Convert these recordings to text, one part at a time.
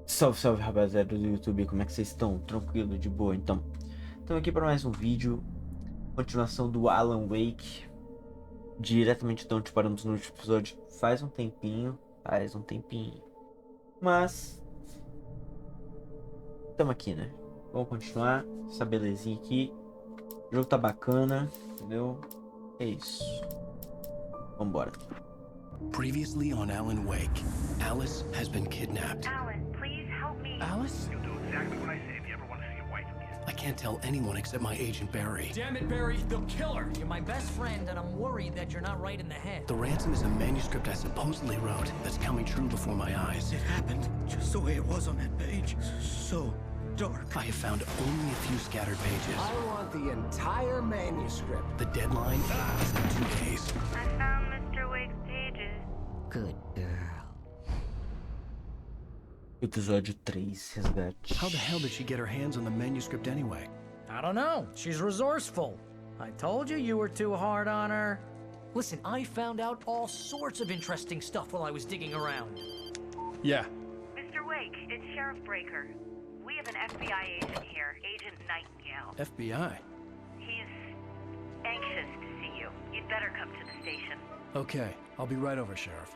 Salve, salve rapaziada do YouTube, como é que vocês estão? Tranquilo, de boa? Então, estamos aqui para mais um vídeo, continuação do Alan Wake, diretamente de onde paramos no último episódio faz um tempinho, mas estamos aqui, né? Vamos continuar, essa belezinha aqui, o jogo tá bacana, entendeu? É isso, vambora. Previously on Alan Wake, Alice has been kidnapped. Alan, please help me. Alice? You'll do exactly what I say if you ever want to see your wife again. I can't tell anyone except my agent Barry. Damn it, Barry, they'll kill her. You're my best friend, and I'm worried that you're not right in the head. The ransom is a manuscript I supposedly wrote that's coming true before my eyes. It happened just the way it was on that page. So dark. I have found only a few scattered pages. I want the entire manuscript. The deadline is in 2 days. I found Mr. Wake's pages. Good girl. Episódio 3, resgate. How the hell did she get her hands on the manuscript anyway? I don't know. She's resourceful. I told you were too hard on her. Listen, I found out all sorts of interesting stuff while I was digging around. Yeah. Mr. Wake, it's Sheriff Breaker. We have an FBI agent here, Agent Nightingale. FBI. He's anxious to see you. You'd better come to the station. Okay, I'll be right over, Sheriff.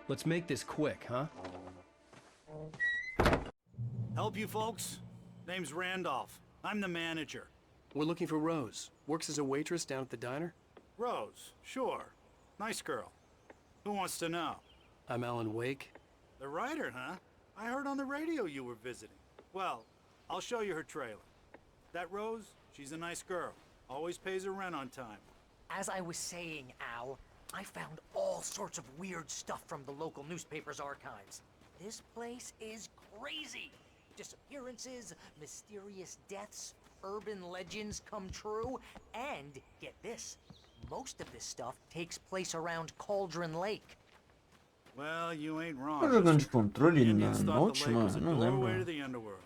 Let's make this quick, huh? Help you folks? Name's Randolph. I'm the manager. We're looking for Rose. Works as a waitress down at the diner. Rose, sure. Nice girl. Who wants to know? I'm Alan Wake. The writer, huh? I heard on the radio you were visiting. Well, I'll show you her trailer. That Rose, she's a nice girl. Always pays her rent on time. As I was saying, Al, I found all sorts of weird stuff from the local newspaper's archives. This place is crazy. Disappearances, mysterious deaths, urban legends come true, and, get this, most of this stuff takes place around Cauldron Lake. Well, you ain't wrong. Tô jogando de controle Indians na thought the lake última, was a não doorway to lembro. the underworld.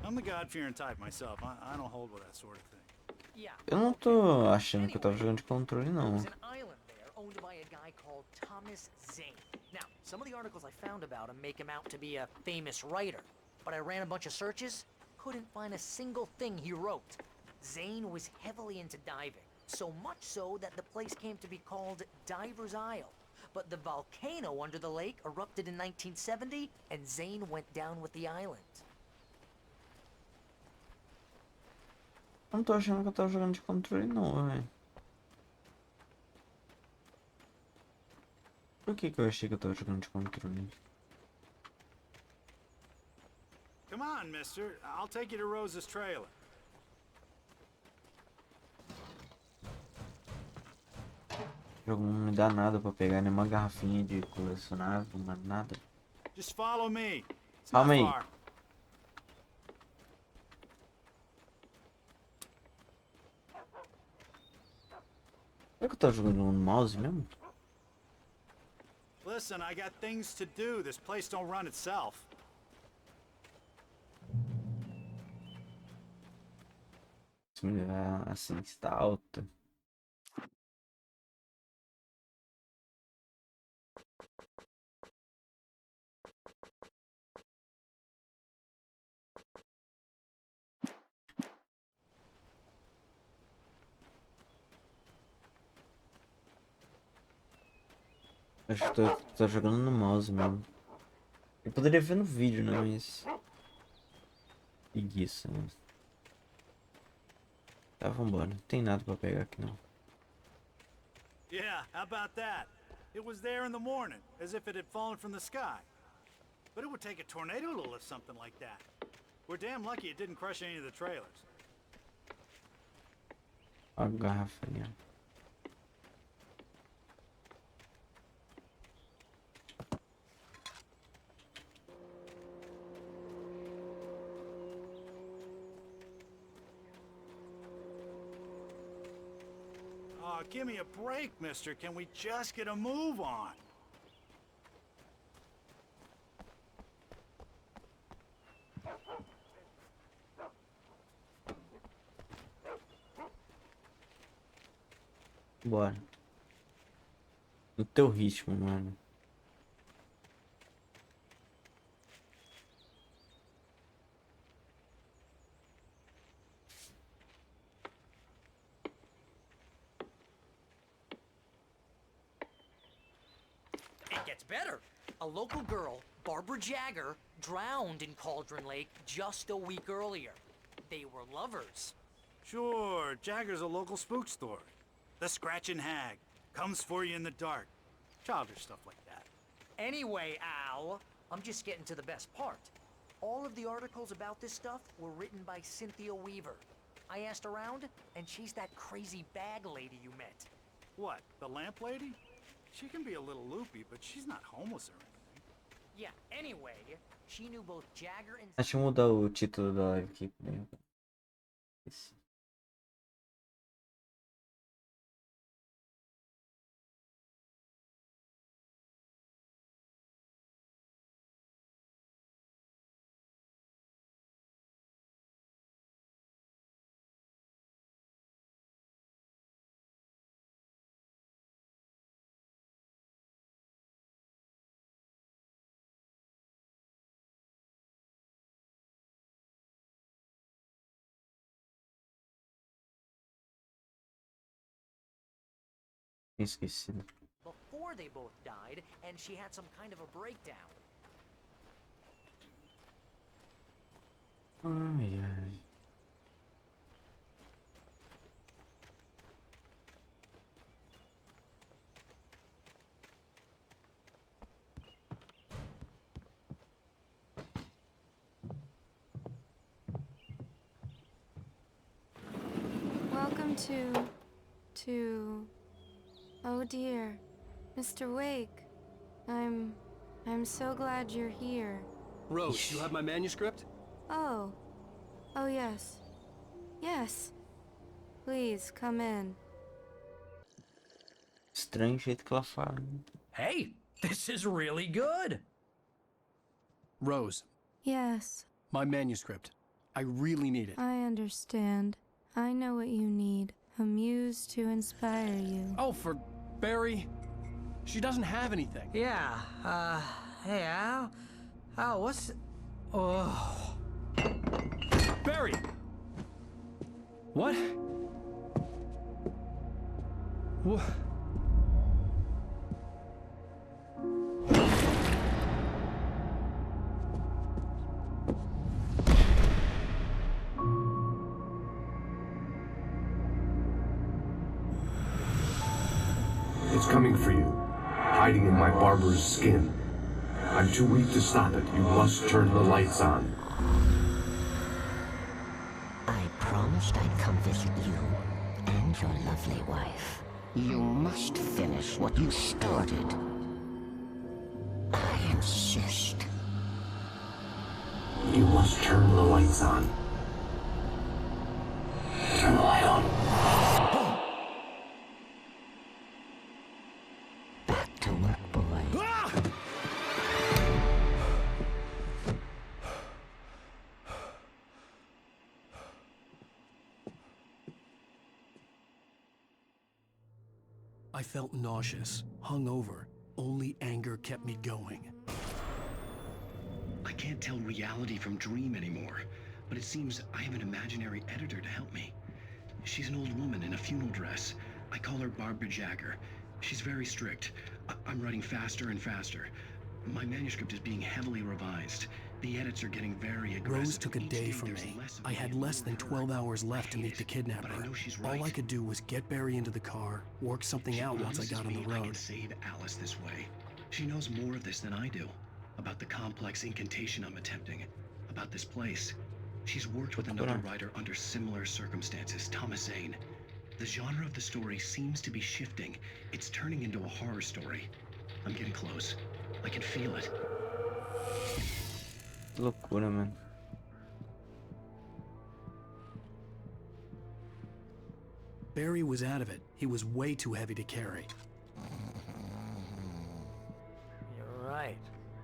I'm the God-fearing type myself. I don't hold with that sort of thing. Yeah. Eu não tô achando que eu tava jogando de controle não. There's an island there owned by a guy called Thomas Zane. Now, some of the articles I found about him make him out to be a famous writer, but I ran a bunch of searches, couldn't find a single thing he wrote. Zane was heavily into diving, so much so that the place came to be called Diver's Isle. But the volcano under the lake erupted in 1970, and Zane went down with the island. Eu não tô achando que eu tava jogando de controle não, velho. Por que eu achei que eu tava jogando de controle? Come on, mister. I'll take you to Rose's trailer. O jogo não me dá nada pra pegar, nenhuma garrafinha de colecionável, nada. Just follow me. It's Calma not aí. far. Será que eu tava jogando no mouse mesmo? Listen, I got things to do. This place don't run itself. Se me levar assim, está alta. Acho que tô jogando no mouse mesmo. Eu poderia ver no vídeo, né? Mas... preguiça, né? Tá, vambora. Não tem nada pra pegar aqui, não. Yeah, how about that? It was there in the morning, as if it had fallen from the sky. But it would take a tornado to lift something like that. We're damn lucky it didn't crush any of the trailers. Ó a garrafa ali, ó. Oh, give me a break, mister. Can we just get a move on? Bora. No teu ritmo, mano. gets better. A local girl, Barbara Jagger, drowned in Cauldron Lake just a week earlier. They were lovers. Sure, Jagger's a local spook story. The Scratching Hag comes for you in the dark. Childish stuff like that. Anyway, Al, I'm just getting to the best part. All of the articles about this stuff were written by Cynthia Weaver. I asked around, and she's that crazy bag lady you met. What, the lamp lady? She can be a little loopy, but she's not homeless or anything. Yeah, anyway, she knew both Jagger and... Deixa eu mudar o título da live aqui. Esse. Esqueci. before they both died, and she had some kind of a breakdown. Ai, ai. Welcome to... Oh dear, Mr. Wake. I'm so glad you're here. Rose, you have my manuscript? Oh. Oh yes. Yes. Please, come in. Estranho o jeito que ela fala. Hey, this is really good. Rose, Yes, my manuscript. I really need it. I understand. I know what you need. A muse to inspire you. Oh, for Barry. She doesn't have anything. Yeah, hey, Al? Al, what's... Oh... Barry! What? What? It's coming for you, hiding in my barber's skin. I'm too weak to stop it. You must turn the lights on. I promised I'd come visit you and your lovely wife. You must finish what you started. I insist. You must turn the lights on. Turn the light on. Back to work, boy. I felt nauseous, hungover. Only anger kept me going. I can't tell reality from dream anymore, but it seems I have an imaginary editor to help me. She's an old woman in a funeral dress. I call her Barbara Jagger. She's very strict. I'm writing faster and faster. My manuscript is being heavily revised. The edits are getting very aggressive. Rose took a Each day from there's me. less of I me had and less more than of her. 12 hours left to I meet hate the it, kidnapper. but I know she's All I right. could do was get Barry into the car, work something She out once I promises got on the me I can road. save Alice this way. She knows more of this than I do. About the complex incantation I'm attempting. About this place. She's worked with another writer under similar circumstances, Thomas Zane. The genre of the story seems to be shifting. It's turning into a horror story. I'm getting close. I can feel it. Loucura, mano. Barry was out of it. He was way too heavy to carry. You're right.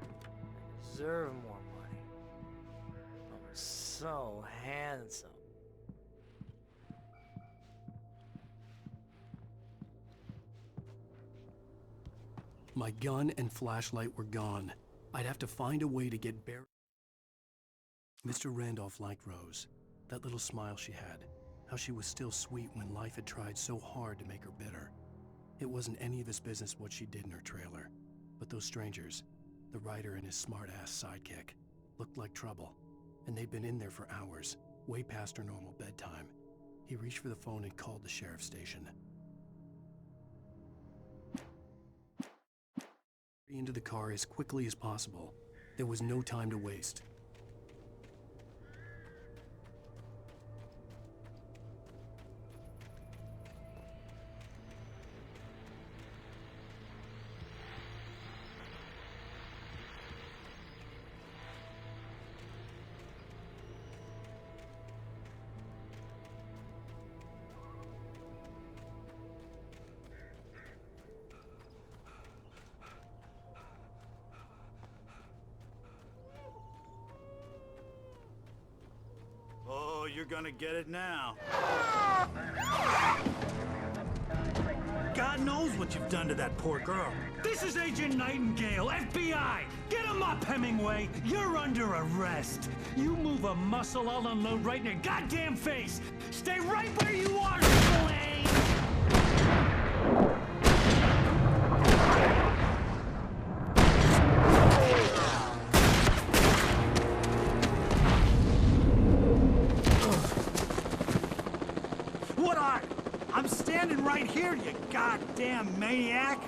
I deserve more money. I'm so handsome. My gun and flashlight were gone. I'd have to find a way to get Barry. Mr. Randolph liked Rose. That little smile she had. How she was still sweet when life had tried so hard to make her bitter. It wasn't any of his business what she did in her trailer. But those strangers, the writer and his smart-ass sidekick, looked like trouble, and they'd been in there for hours, way past her normal bedtime. He reached for the phone and called the sheriff's station. Into the car as quickly as possible. There was no time to waste. Oh, you're gonna get it now. God knows what you've done to that poor girl. This is Agent Nightingale, FBI! Get him up, Hemingway! You're under arrest! You move a muscle, I'll unload right in your goddamn face! Stay right where you are, Slade! What are? I'm standing right here, you goddamn maniac!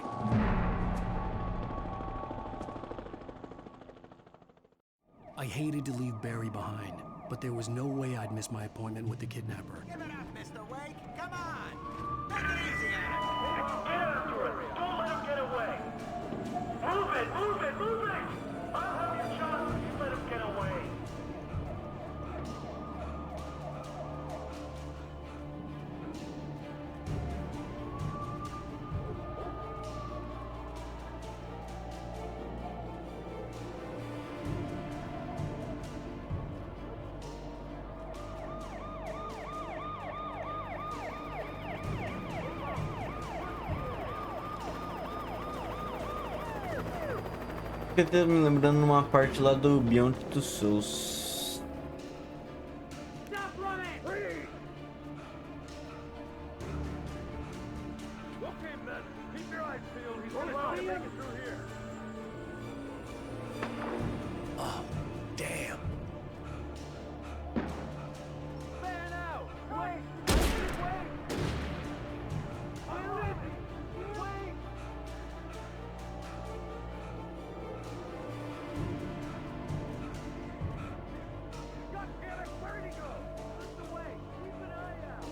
I hated to leave Barry behind, but there was no way I'd miss my appointment with the kidnapper. Give it up, Mr. Wake! Come on! Take it easy on him! Get after him! Don't let him get away! Move it! Move it! Move it! I'll have your child if you let him get away! Eu tô me lembrando uma parte lá do Beyond Two Souls. Stop running! Freeze! Okay, men. Keep your eyes peeled. He's gonna try to make it through here. Oh, damn. Fan out! Wait! Wait! I'm leaving! Wait! God damn it! Where'd he go? Lift away! Keep an eye out!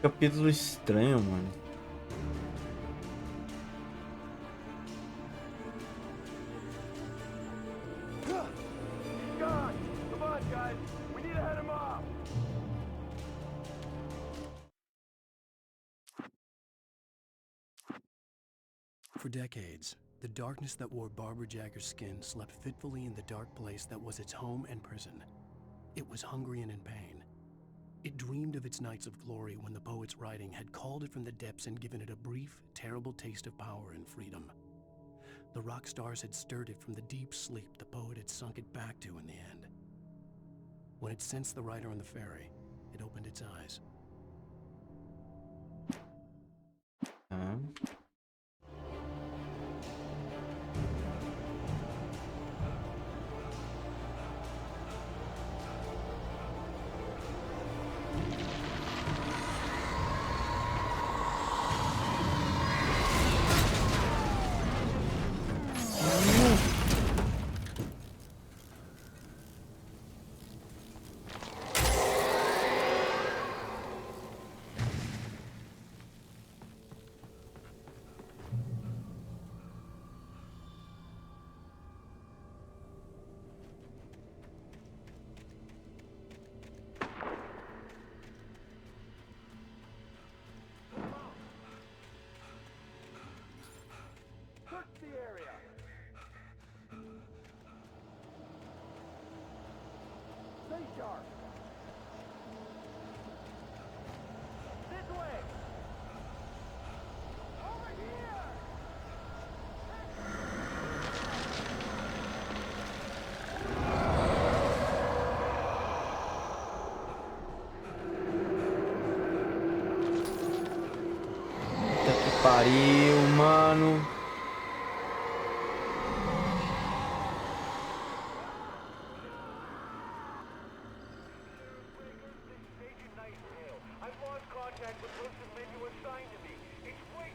Capítulo estranho, mano. He's gone! Come on, guys! We need to head him off! For decades, the darkness that wore Barbara Jagger's skin slept fitfully in the dark place that was its home and prison. It was hungry and in pain. It dreamed of its nights of glory when the poet's writing had called it from the depths and given it a brief, terrible taste of power and freedom. The rock stars had stirred it from the deep sleep the poet had sunk it back to in the end. When it sensed the writer on the ferry, it opened its eyes. Search the area! Stay sharp! This way! Over here! pariu, mano.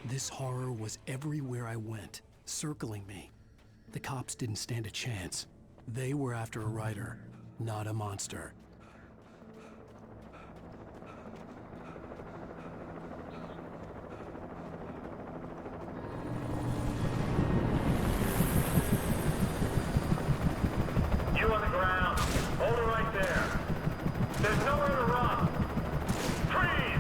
This horror was everywhere I went, circling me. The cops didn't stand a chance. They were after a writer, not a monster. You on the ground. Hold it right there. There's nowhere to run. Freeze!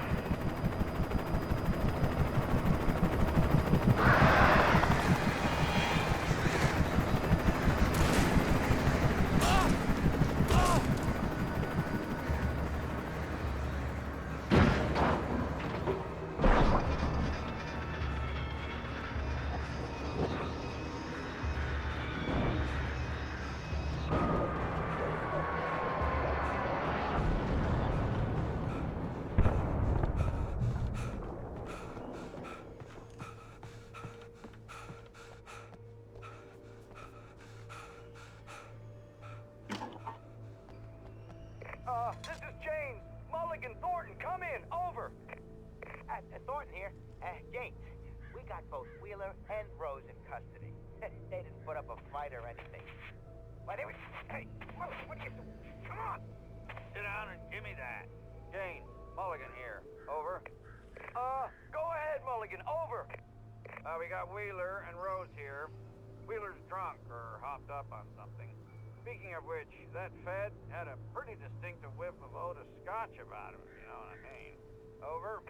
This is James. Mulligan, Thornton, come in. Over. Thornton here. James, we got both Wheeler and Rose in custody. They didn't put up a fight or anything. But anyway, hey, what are you doing? Come on. Sit down and give me that. Jane, Mulligan here. Over. Go ahead, Mulligan. Over. We got Wheeler and Rose here. Wheeler's drunk or hopped up on something. Speaking of which, that Fed had a pretty distinctive whiff of Otis Scotch about him, you know what I mean. Over.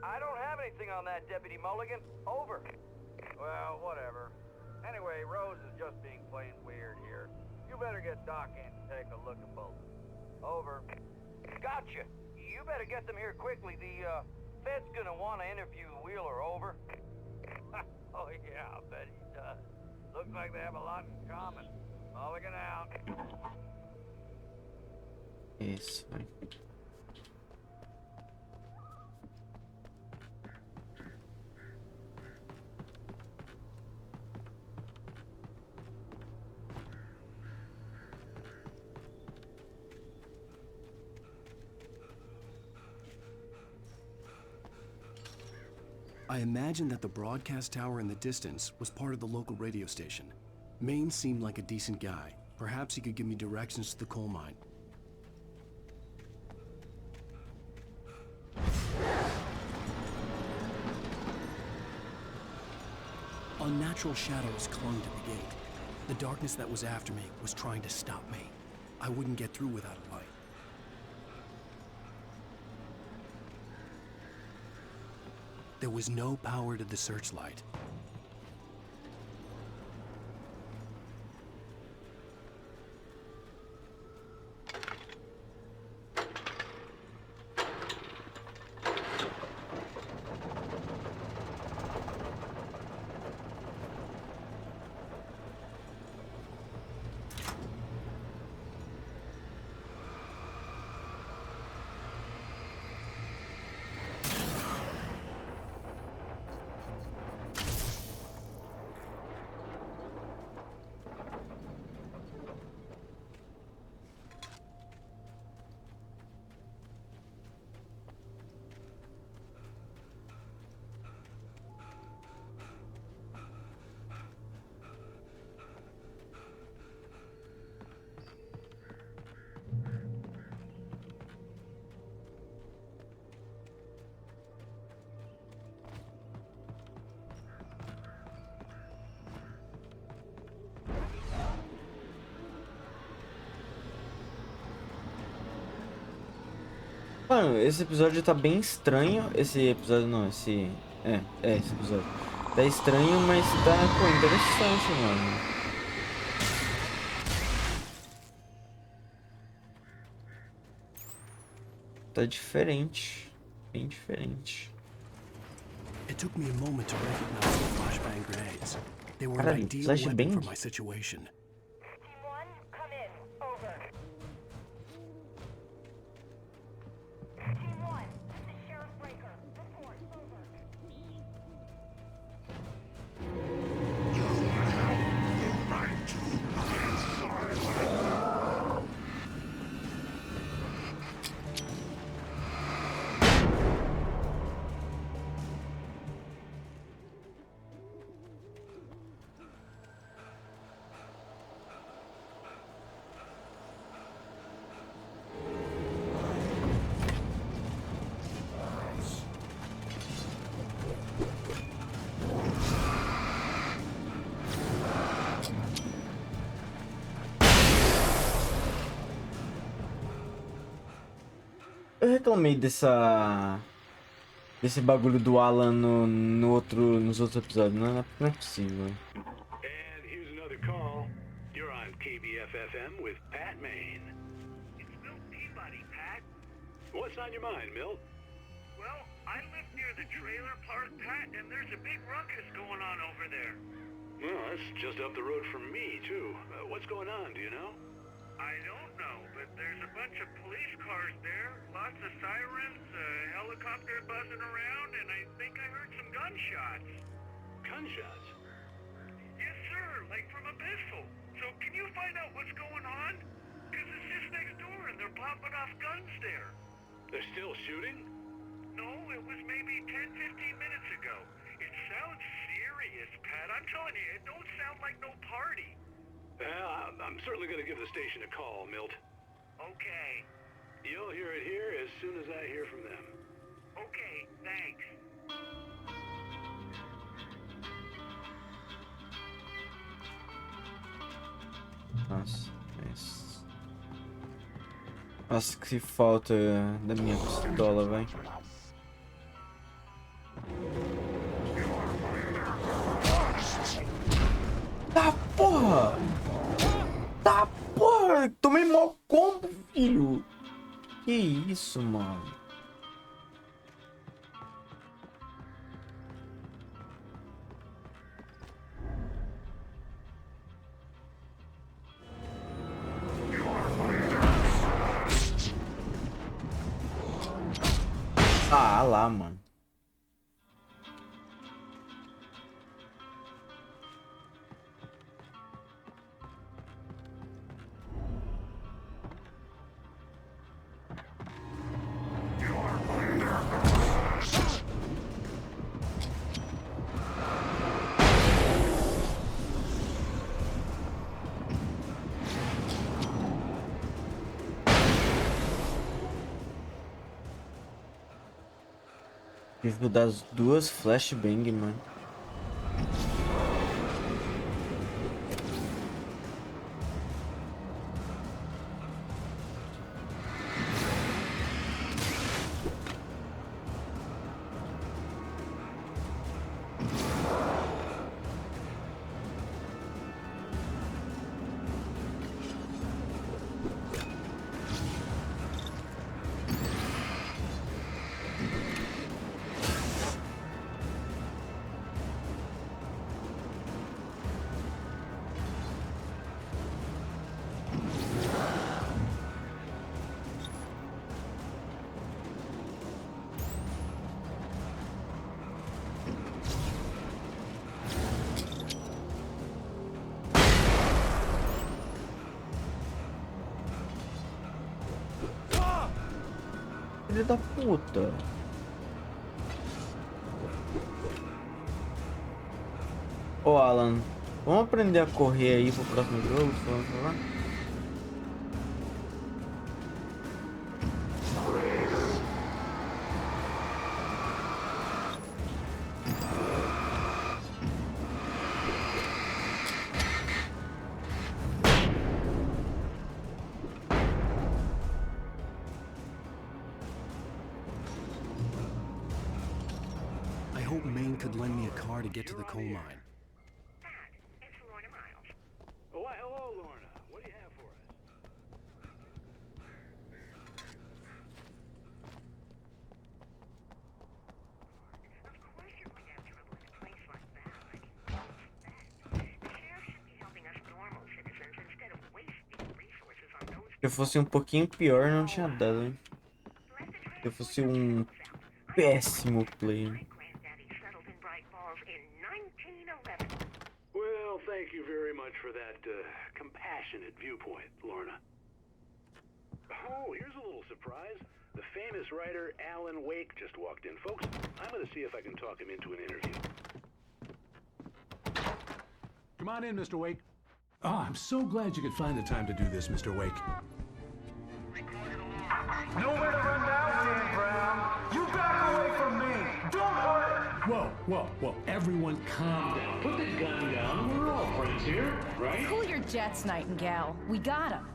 I don't have anything on that, Deputy Mulligan. Over. Well, whatever. Anyway, Rose is just being plain weird here. You better get Doc in to take a look at both. Over. Gotcha. You better get them here quickly. The, Fed's gonna want to interview Wheeler. Over. Oh, yeah, I'll bet he does. Looks like they have a lot in common. Mulligan out. Isso, vai. I imagined that the broadcast tower in the distance was part of the local radio station. Maine seemed like a decent guy. Perhaps he could give me directions to the coal mine. Unnatural shadows clung to the gate. The darkness that was after me was trying to stop me. I wouldn't get through without a light. There was no power to the searchlight. Mano, esse episódio tá bem estranho. Esse episódio não, esse... esse episódio. Tá estranho, mas tá, pô, interessante, mano. Tá diferente. Bem diferente. It took me a moment to recognize the flashbang grenades. They were an Caralho, ideal flashbang? weapon for my situation. Team 1, come in. Over. Team 1, this is Sheriff Breaker. Report. Over. Eu reclamei desse bagulho do Alan nos outros episódios. Não é possível. And here's another call. You're on KBFFM with Pat Maine. It's Milt Peabody, Pat. What's on your mind, Milt? Well, I live near the trailer park, Pat, and there's a big ruckus going on over there. Well, that's just up the road from me, too. What's going on, do you know? I don't know, but there's a bunch of police cars there, lots of sirens, a helicopter buzzing around, and I think I heard some gunshots. Gunshots? Yes, sir, like from a pistol. So can you find out what's going on? Because it's just next door and they're popping off guns there. They're still shooting? No, it was maybe 10, 15 minutes ago. It sounds serious, Pat. I'm telling you, it don't sound like no party. I'm certainly going to give the station a call, Milt. Okay. You'll hear it here as soon as I hear from them. Okay, thanks. Nossa, nossa, que falta da minha pistola, velho. Tá porra! Tá porra! Tomei mó combo, filho! Que isso, mano? Ah, lá, mano. Tive das duas flashbang, mano. Filho da puta. Ô Alan, vamos aprender a correr aí pro próximo jogo, por favor? I hope Maine could lend me a car to get to the coal mine. Oh, why, hello, Lorna. What do you have for us? Of course you're going to have trouble in a place like that. I can that. The sheriff should be helping us normal citizens instead of wasting resources on those. Se eu fosse um pouquinho pior, não tinha dado, hein? Se eu fosse um péssimo player. Well, thank you very much for that compassionate viewpoint, Lorna. Oh, here's a little surprise. The famous writer Alan Wake just walked in. Folks, I'm going to see if I can talk him into an interview. Come on in, Mr. Wake. Oh, I'm so glad you could find the time to do this, Mr. Wake. Nowhere to run now, Dan Brown. You back away from me. Don't hurt. Whoa. Everyone calm down. Put the gun down. We're all friends here, right? Cool your jets, Nightingale. We got him.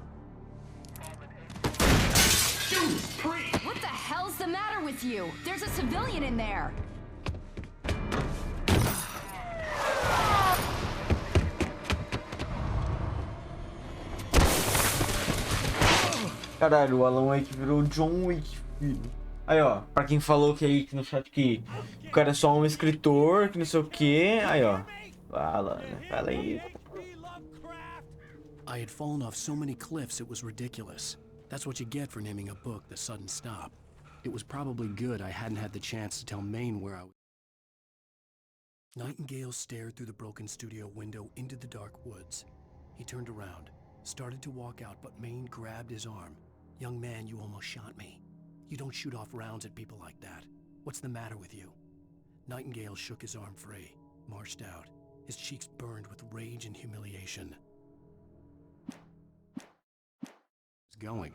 Judas Priest! What the hell? hell's the matter with you? There's a civilian in there. Caralho, o Alan Wake virou John Wick, filho. Aí, ó, pra quem falou que aí no chat que o cara é só um escritor, que não sei o que, aí, ó. Fala, né? Fala aí. I had fallen off so many cliffs it was ridiculous. That's what you get for naming a book The Sudden Stop. It was probably good I hadn't had the chance to tell Maine where I was. Nightingale stared through the broken studio window into the dark woods. He turned around, started to walk out, but Maine grabbed his arm. Young man, you almost shot me. You don't shoot off rounds at people like that. What's the matter with you? Nightingale shook his arm free, marched out. His cheeks burned with rage and humiliation. Going.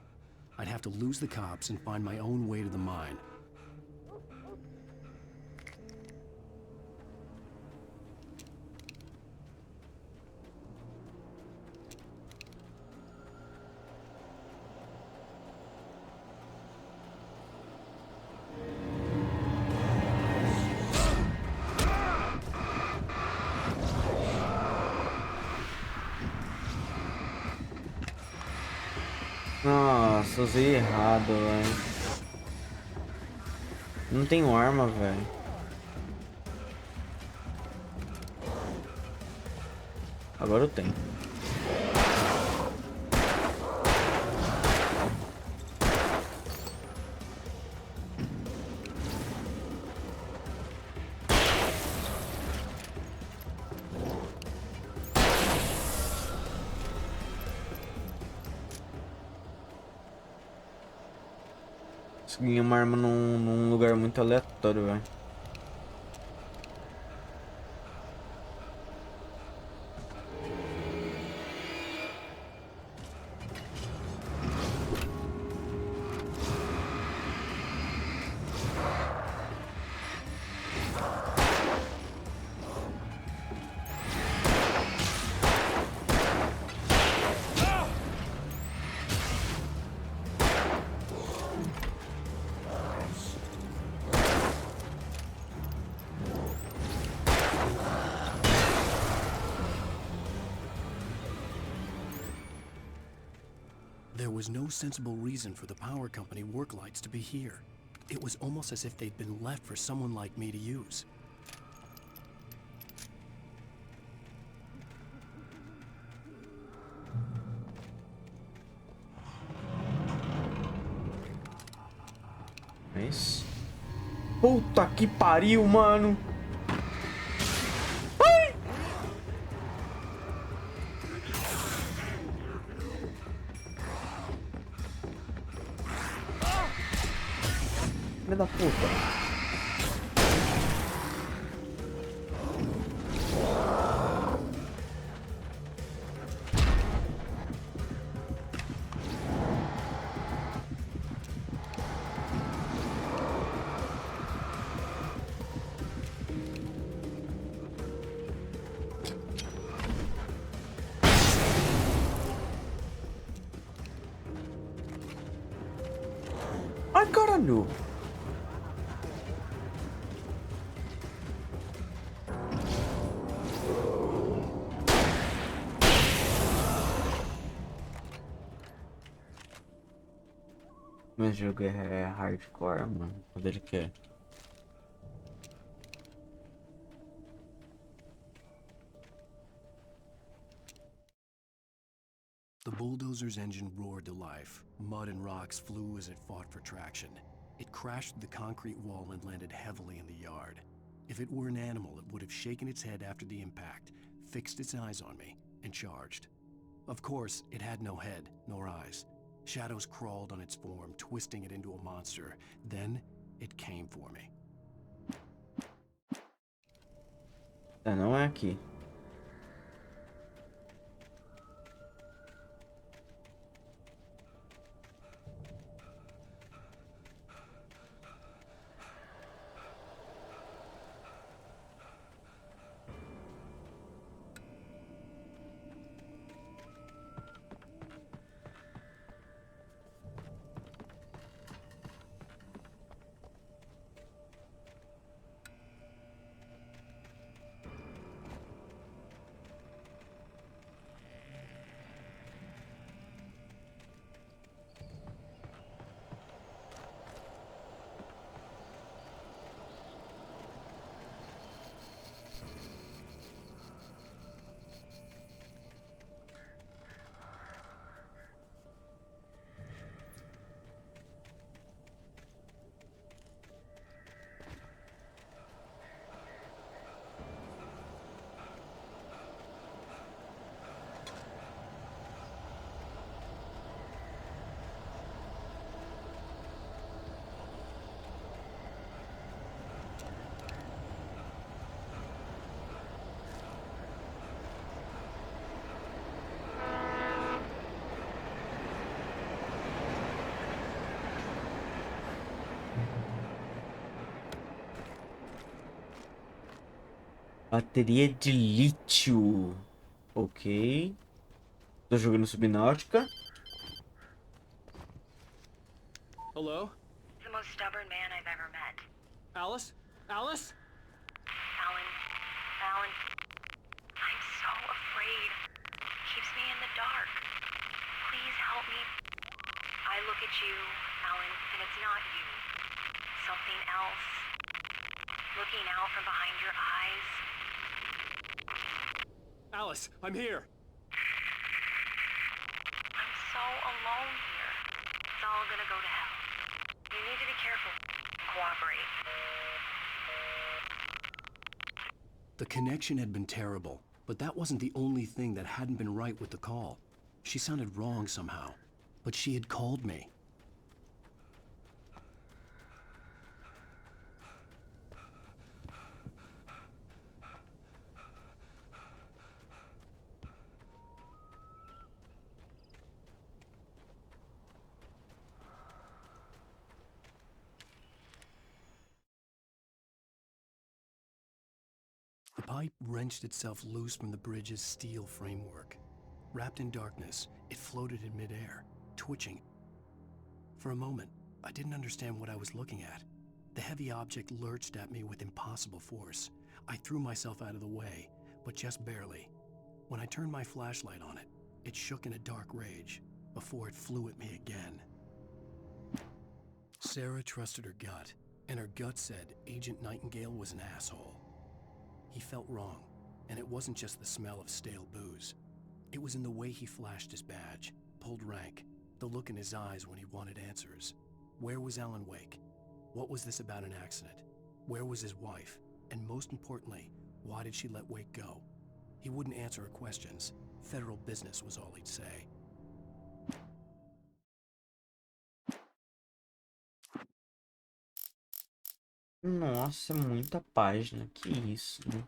I'd have to lose the cops and find my own way to the mine. Nossa, usei errado, velho. Não tenho arma, velho. Agora eu tenho. Consegui uma arma num lugar muito aleatório, velho. There was no sensible reason for the power company work lights to be here. It was almost as if they'd been left for someone like me to use. Nice. Puta que pariu, mano. Filha da puta. Ai, caralho. Meu jogo é hardcore, mano. Quando ele quer. The bulldozer's engine roared to life. Mud and rocks flew as it fought for traction. It crashed through the concrete wall and landed heavily in the yard. If it were an animal, it would have shaken its head after the impact, fixed its eyes on me, and charged. Of course, it had no head, nor eyes. Shadows crawled on its form, twisting it into a monster. Then, it came for me. Não é aqui. Bateria de lítio. Ok. Tô jogando Subnáutica. Hello? The most stubborn man I've ever met. Alice? Alice? Alan. Alan. I'm so afraid. Keeps me in the dark. Please help me. I look at you, Alan, and it's not you. Something else. Looking out from behind your eyes. Alice, I'm here. I'm so alone here. It's all gonna go to hell. You need to be careful. Cooperate. The connection had been terrible, but that wasn't the only thing that hadn't been right with the call. She sounded wrong somehow, but she had called me. The pipe wrenched itself loose from the bridge's steel framework. Wrapped in darkness, it floated in midair, twitching. For a moment, I didn't understand what I was looking at. The heavy object lurched at me with impossible force. I threw myself out of the way, but just barely. When I turned my flashlight on it, it shook in a dark rage before it flew at me again. Sarah trusted her gut, and her gut said Agent Nightingale was an asshole. He felt wrong, and it wasn't just the smell of stale booze. It was in the way he flashed his badge, pulled rank, the look in his eyes when he wanted answers. Where was Alan Wake? What was this about an accident? Where was his wife? And most importantly, why did she let Wake go? He wouldn't answer her questions. Federal business was all he'd say. Nossa, muita página. Que isso, né?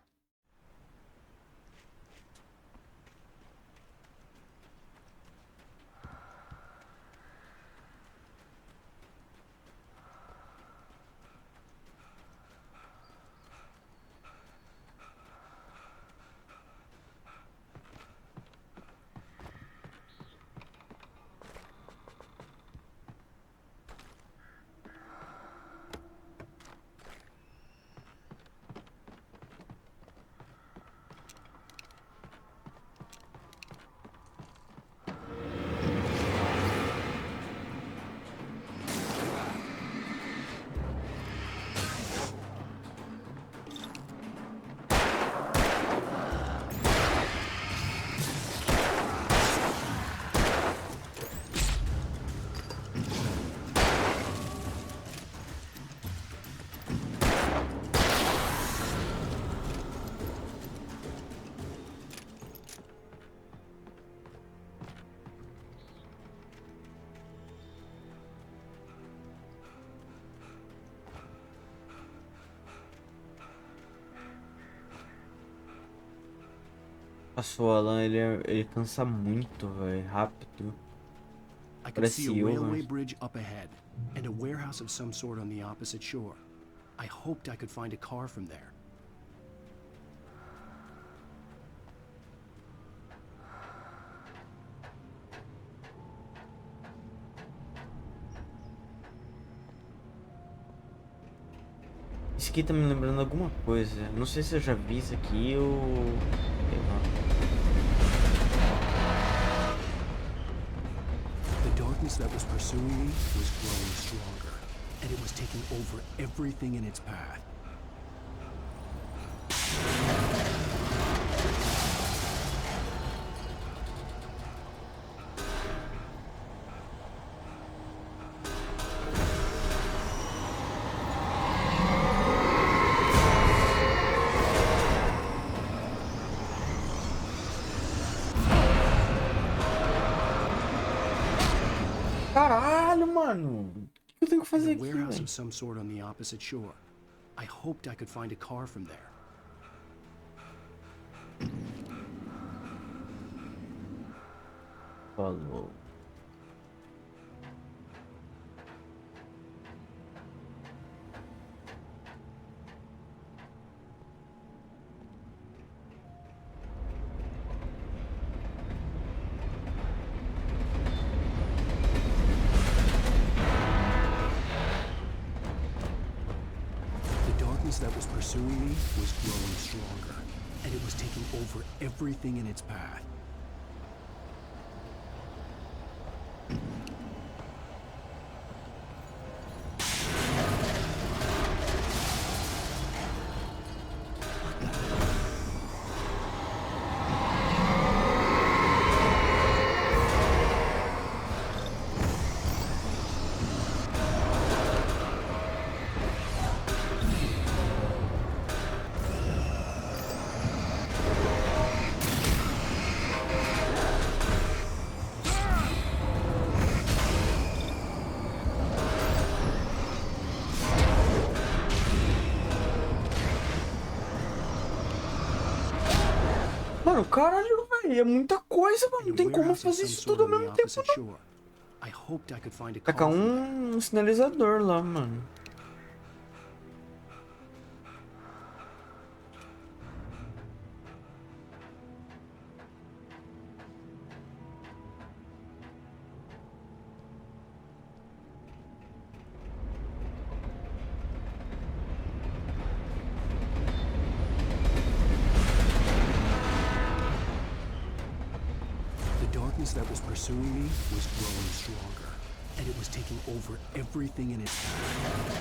Nossa, o Alan, ele cansa muito, velho. Rápido. I could see a railway bridge up ahead, and a warehouse of some sort on the opposite shore. I hoped I could find a car from there. Isso aqui tá me lembrando alguma coisa. Não sei se eu já vi isso aqui ou... The darkness that was pursuing me was growing stronger, and it was taking over everything in its path. Caralho, mano. O que eu tenho que fazer aqui, Warehouse velho? of some sort on the opposite shore. I hoped I could find a car from there. Falou. darkness that was pursuing me was growing stronger, and it was taking over everything in its path. Mano, caralho, velho, é muita coisa, mano. Não tem como fazer isso tudo ao mesmo tempo, não. Tacar um sinalizador lá, mano. That was pursuing me was growing stronger, and it was taking over everything in its path.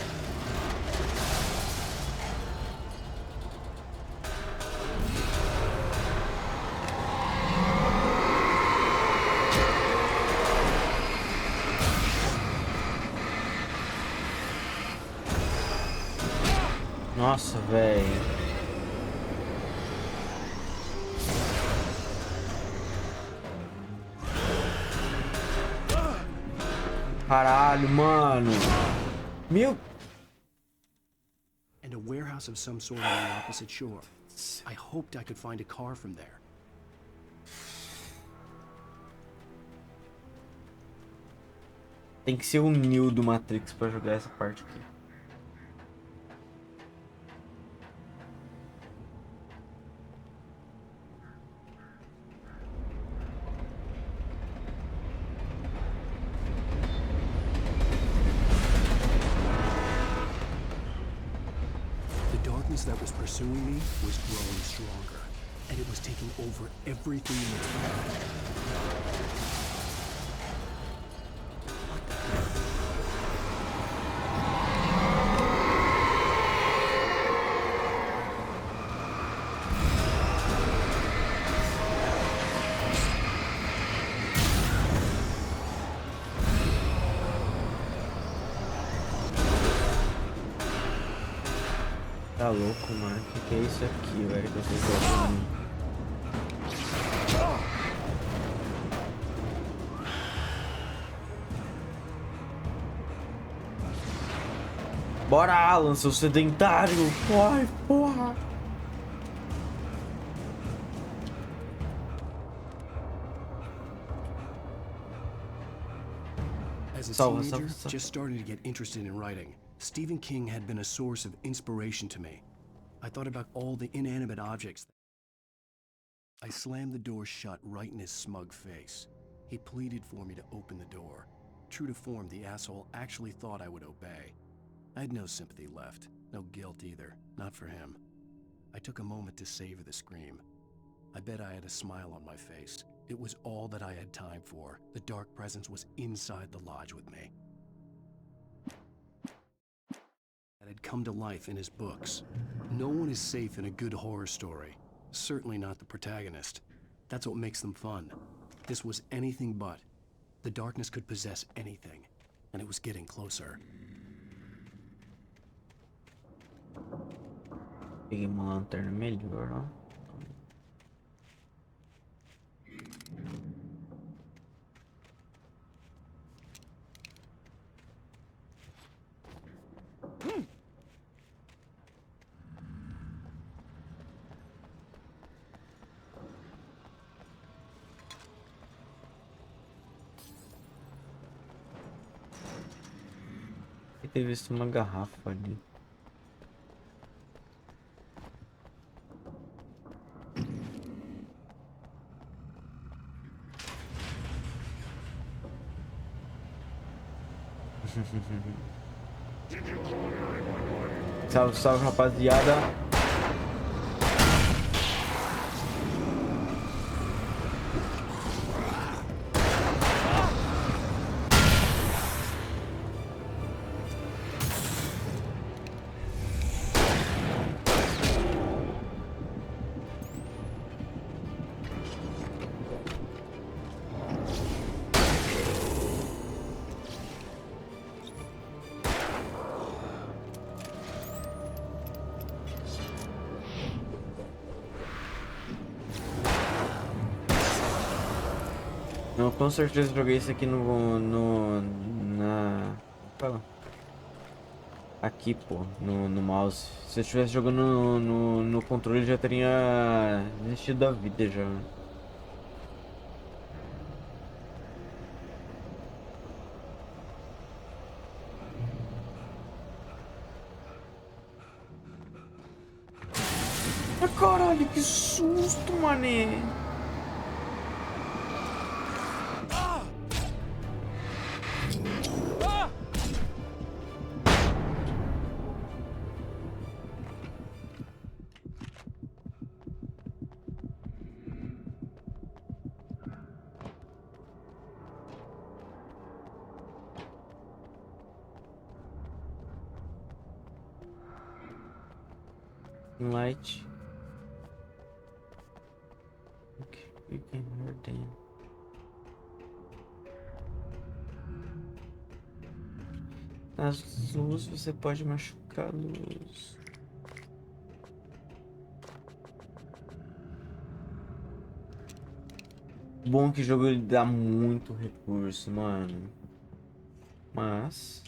Nossa, velho. Caralho, mano. Meu. And a warehouse of some sort on the opposite shore. I hoped I could find a car from there. Tem que ser o Neo do Matrix pra jogar essa parte aqui. That was pursuing me was growing stronger, and it was taking over everything in its path. Tá louco, mano. Que é isso aqui, velho? Que vocês estão vendo? Bora, Alan, seu sedentário! Corre, porra! As a teenager, just starting to get interested in writing, Stephen King had been a source of inspiration to me. I thought about all the inanimate objects. I slammed the door shut right in his smug face. He pleaded for me to open the door. True to form, the asshole actually thought I would obey. I had no sympathy left, no guilt either, not for him. I took a moment to savor the scream. I bet I had a smile on my face. It was all that I had time for. The dark presence was inside the lodge with me. That had come to life in his books. No one is safe in a good horror story. Certainly not the protagonist. That's what makes them fun. This was anything but. The darkness could possess anything, and it was getting closer. Peguei uma lanterna melhor, ó. E teve visto uma garrafa ali. Did you call 911? Salve, salve, rapaziada. Não, com certeza joguei isso aqui fala? Aqui, pô, no mouse. Se eu estivesse jogando no controle, eu já teria desistido da vida já. Ah, caralho, que susto, mané. Light. Okay, we can hear them. Nas luzes você pode machucar a luz. Bom que o jogo ele dá muito recurso, mano. Mas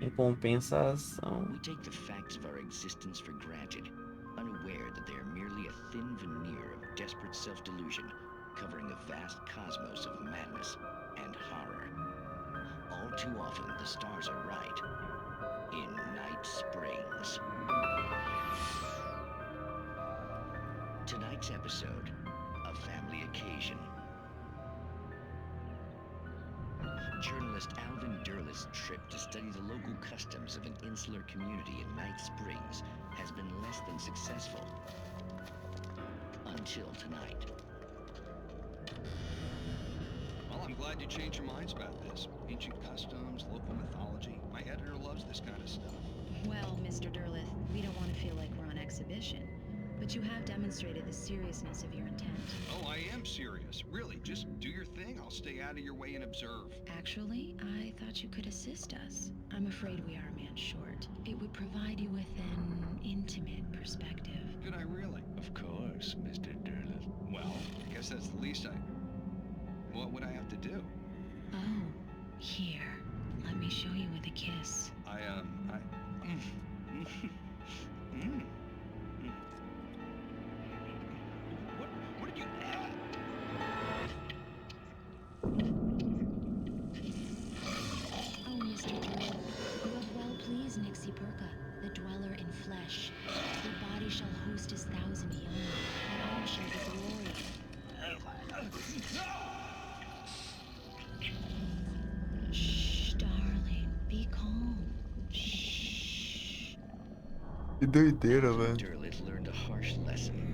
em compensação, We take the facts of our existence for granted, unaware that they are merely a thin veneer of desperate self-delusion, covering a vast cosmos of madness and horror. All too often, the stars are right. In Night Springs. Tonight's episode, a family occasion. Journalist Alvin Derleth's trip to study the local customs of an insular community in Night Springs has been less than successful. Until tonight. Well, I'm glad you changed your minds about this. Ancient customs, local mythology. My editor loves this kind of stuff. Well, Mr. Derleth, we don't want to feel like we're on exhibition, but you have demonstrated the seriousness of your intent. Oh, I am serious. Really, just do your thing. I'll stay out of your way and observe. Actually, I thought you could assist us. I'm afraid we are a man short. It would provide you with an intimate perspective. Could I really? Of course, Mr. Derleth. Well, I guess that's the least I... What would I have to do? Oh, here. Let me show you with a kiss. What did you... Oh, Mr. Derleth, you have well pleased Nixie Perka, the dweller in flesh. Your body shall host his 1,000 young, and all shall be glory. Shh, darling, be calm. Shh. Que doideira, velho. Derleth learned a harsh lesson.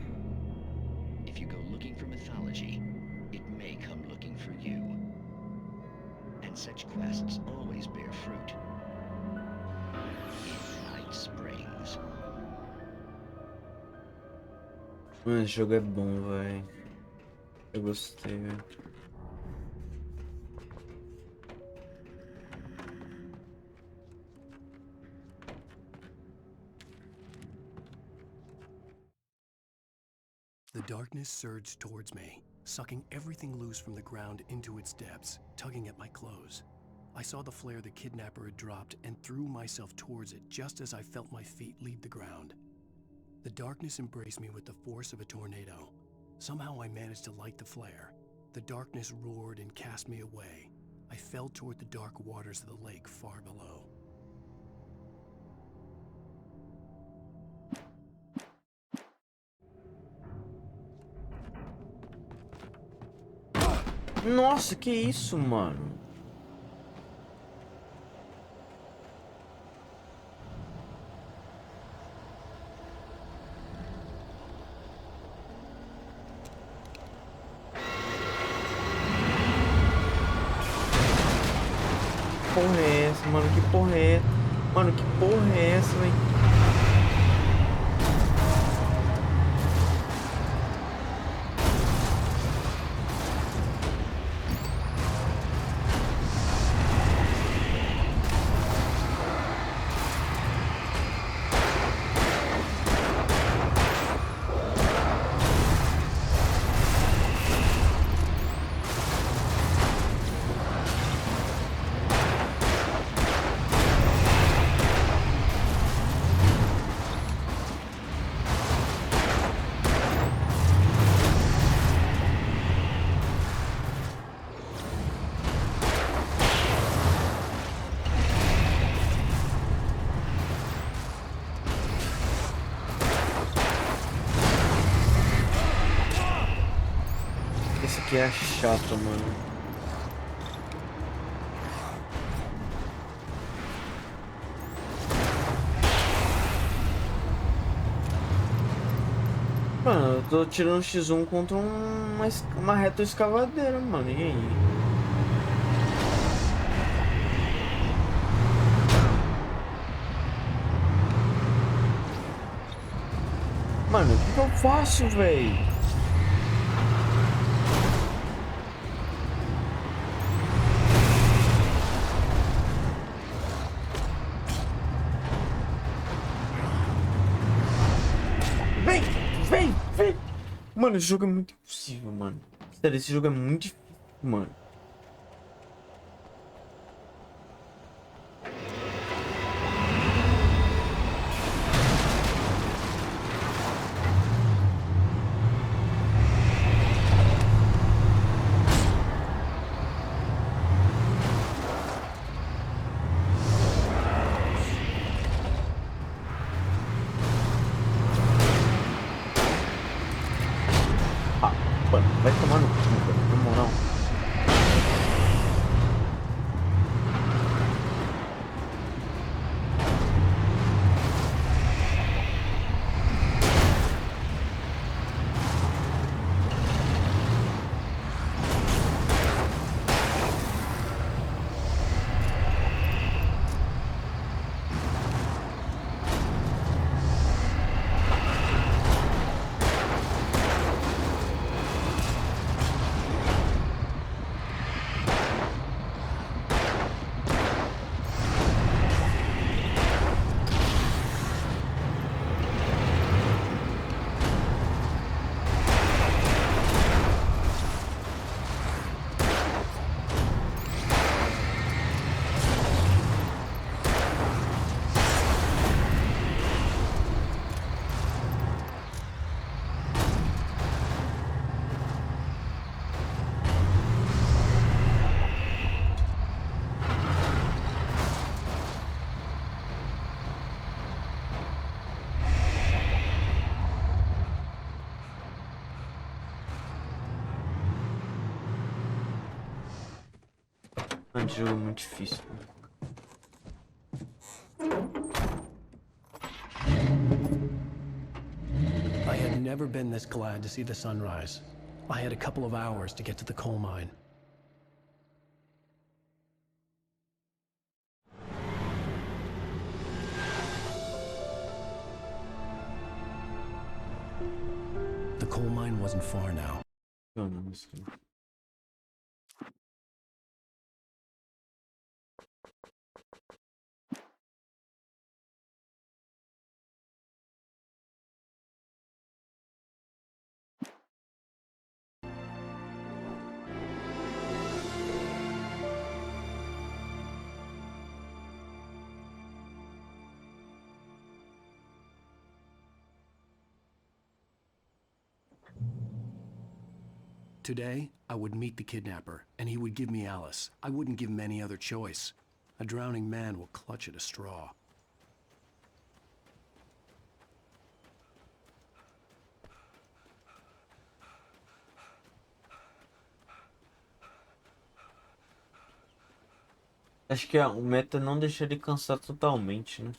If you go looking for mythology, it may come looking for you. And such quests always bear fruit. In Night Springs. Mano, esse jogo é bom, velho. Eu gostei, velho. The darkness surged towards me, sucking everything loose from the ground into its depths, tugging at my clothes. I saw the flare the kidnapper had dropped and threw myself towards it just as I felt my feet leave the ground. The darkness embraced me with the force of a tornado. Somehow I managed to light the flare. The darkness roared and cast me away. I fell toward the dark waters of the lake far below. Nossa, que isso, mano? porra é essa, mano? Que porra é essa? Mano, que porra é essa, velho? Esse aqui é chato, mano. Mano, eu tô tirando X1 contra uma reta escavadeira, mano. E aí? Mano, o que eu faço, velho? Vem! Mano, esse jogo é muito impossível, mano. Sério, esse jogo é muito difícil, mano. Mano, vai tomar no cu, velho, na moral. Mano, esse jogo é muito difícil. I had never been this glad to see the sunrise. I had a couple of hours to get to the coal mine. The coal mine wasn't far now. Oh, no, this is... Today, I would meet the kidnapper, and he would give me Alice. I wouldn't give him any other choice. A drowning man will clutch at a straw. Acho que o meta é não deixar ele cansar totalmente, né?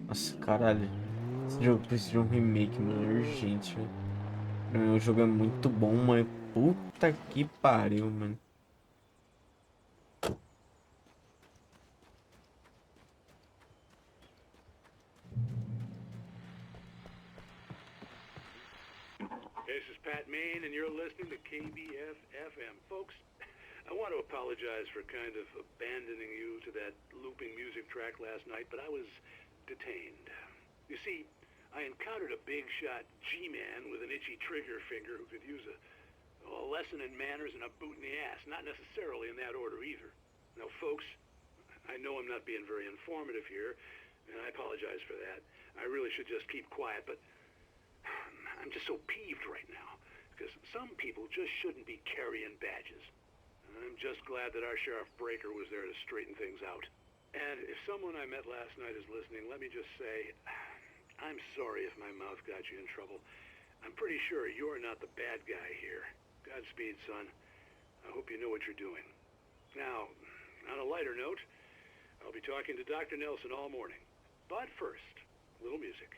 Nossa, caralho. Esse jogo precisa de um remake, mano, urgente, velho. O jogo é muito bom, mas puta que pariu, mano. This is Pat Maine, and you're listening to KBF FM. Folks, I want to apologize for kind of abandoning you to that looping music track last night, but I was detained. You see, I encountered a big shot G-man with an itchy trigger finger who could use a lesson in manners and a boot in the ass. Not necessarily in that order either. Now, folks, I know I'm not being very informative here, and I apologize for that. I really should just keep quiet, but I'm just so peeved right now, because some people just shouldn't be carrying badges. I'm just glad that our Sheriff Breaker was there to straighten things out. And if someone I met last night is listening, let me just say, I'm sorry if my mouth got you in trouble. I'm pretty sure you're not the bad guy here. Godspeed, son. I hope you know what you're doing. Now, on a lighter note, I'll be talking to Dr. Nelson all morning. But first, a little music.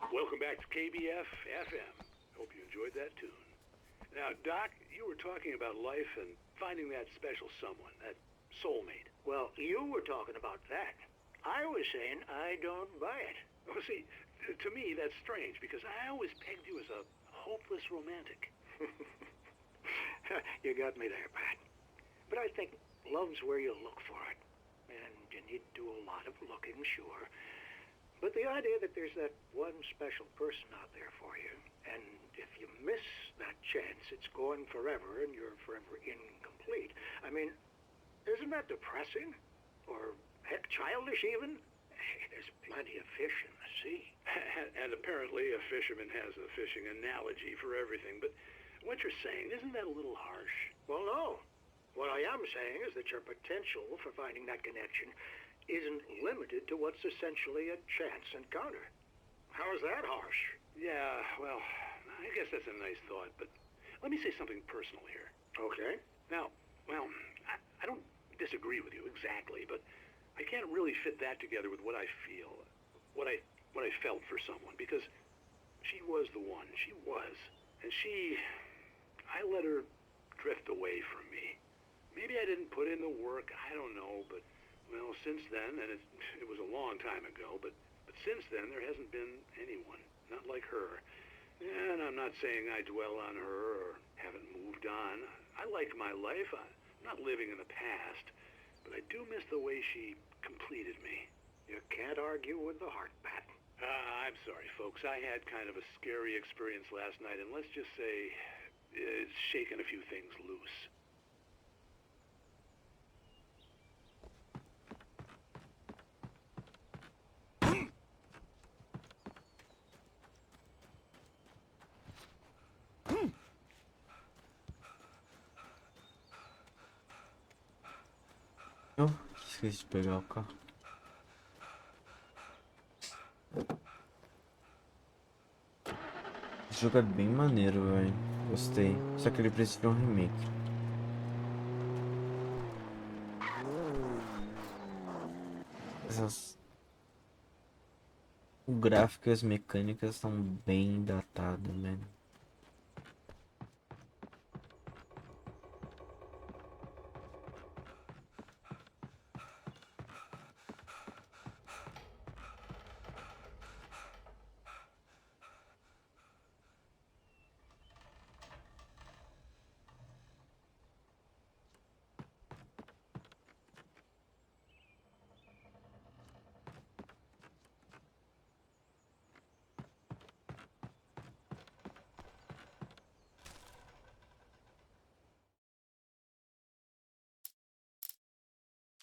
Welcome back to KBF FM. Hope you enjoyed that tune. Now, Doc, you were talking about life and finding that special someone, that soulmate. Well, you were talking about that. I was saying I don't buy it. Well, see, to me, that's strange, because I always pegged you as a hopeless romantic. You got me there, Pat. But I think love's where you look for it. And you need to do a lot of looking, sure. But the idea that there's that one special person out there for you, and if you miss that chance, it's gone forever, and you're forever incomplete. I mean, isn't that depressing? Or, heck, childish even? Hey, there's plenty of fish in the sea. And apparently a fisherman has a fishing analogy for everything, but what you're saying, isn't that a little harsh? Well, no. What I am saying is that your potential for finding that connection isn't limited to what's essentially a chance encounter. How is that harsh? Yeah, well, I guess that's a nice thought, but let me say something personal here. Okay. Now, well, I don't disagree with you exactly, but I can't really fit that together with what I feel, what I felt for someone, because she was the one. She was. And I let her drift away from me. Maybe I didn't put in the work, I don't know, but well, since then, and it was a long time ago, but since then there hasn't been anyone, not like her. And I'm not saying I dwell on her or haven't moved on. I like my life. I'm not living in the past, but I do miss the way she completed me. You can't argue with the heart, Pat. I'm sorry, folks. I had kind of a scary experience last night, and let's just say it's shaken a few things loose. Eu esqueci de pegar o carro. Esse jogo é bem maneiro, velho. Gostei. Só que ele precisa de um remake. O gráfico e as mecânicas estão bem datados, né?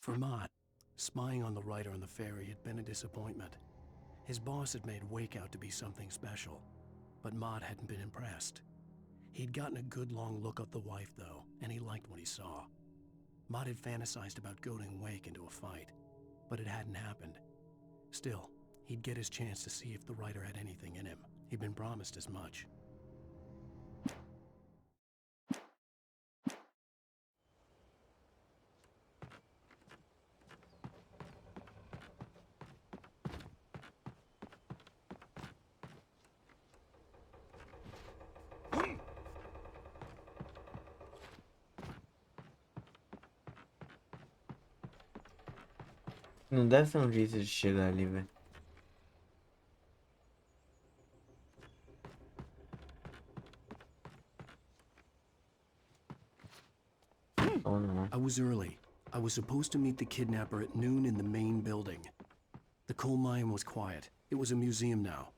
For Mott, spying on the writer on the ferry had been a disappointment. His boss had made Wake out to be something special, but Mott hadn't been impressed. He'd gotten a good long look at the wife, though, and he liked what he saw. Mott had fantasized about goading Wake into a fight, but it hadn't happened. Still, he'd get his chance to see if the writer had anything in him. He'd been promised as much. Não deve ser um jeito de chegar ali, velho. Oh no. I was early. I was supposed to meet the kidnapper at noon in the main building. The coal mine was quiet. It was a museum now.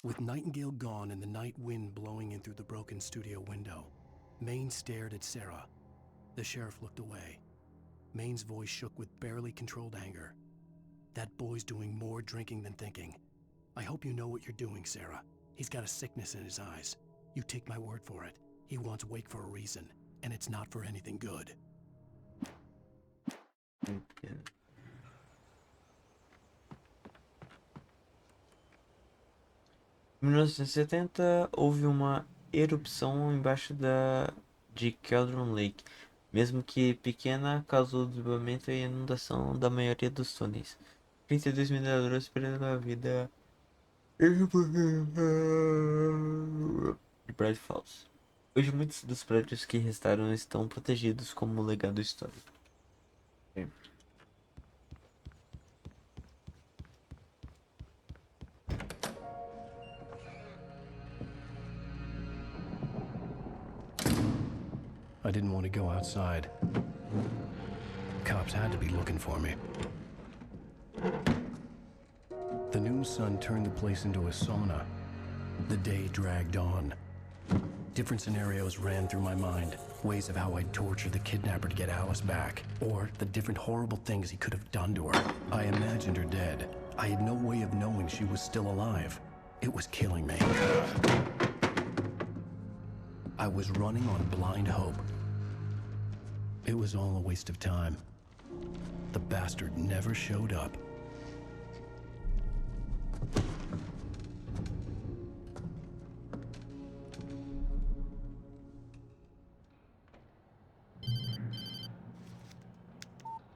With Nightingale gone and the night wind blowing in through the broken studio window, Maine stared at Sarah. The sheriff looked away. Maine's voice shook with barely controlled anger. That boy's doing more drinking than thinking. I hope you know what you're doing, Sarah. He's got a sickness in his eyes. You take my word for it. He wants Wake for a reason, and it's not for anything good. Em 1970, houve uma erupção embaixo de Cauldron Lake. Mesmo que pequena, causou desabamento e inundação da maioria dos túneis. 32 mineradores perderam a vida de Bright Falls. Hoje, muitos dos prédios que restaram estão protegidos como legado histórico. I didn't want to go outside. Cops had to be looking for me. The noon sun turned the place into a sauna. The day dragged on. Different scenarios ran through my mind. Ways of how I'd torture the kidnapper to get Alice back. Or the different horrible things he could have done to her. I imagined her dead. I had no way of knowing she was still alive. It was killing me. I was running on blind hope. It was all a waste of time. The bastard never showed up.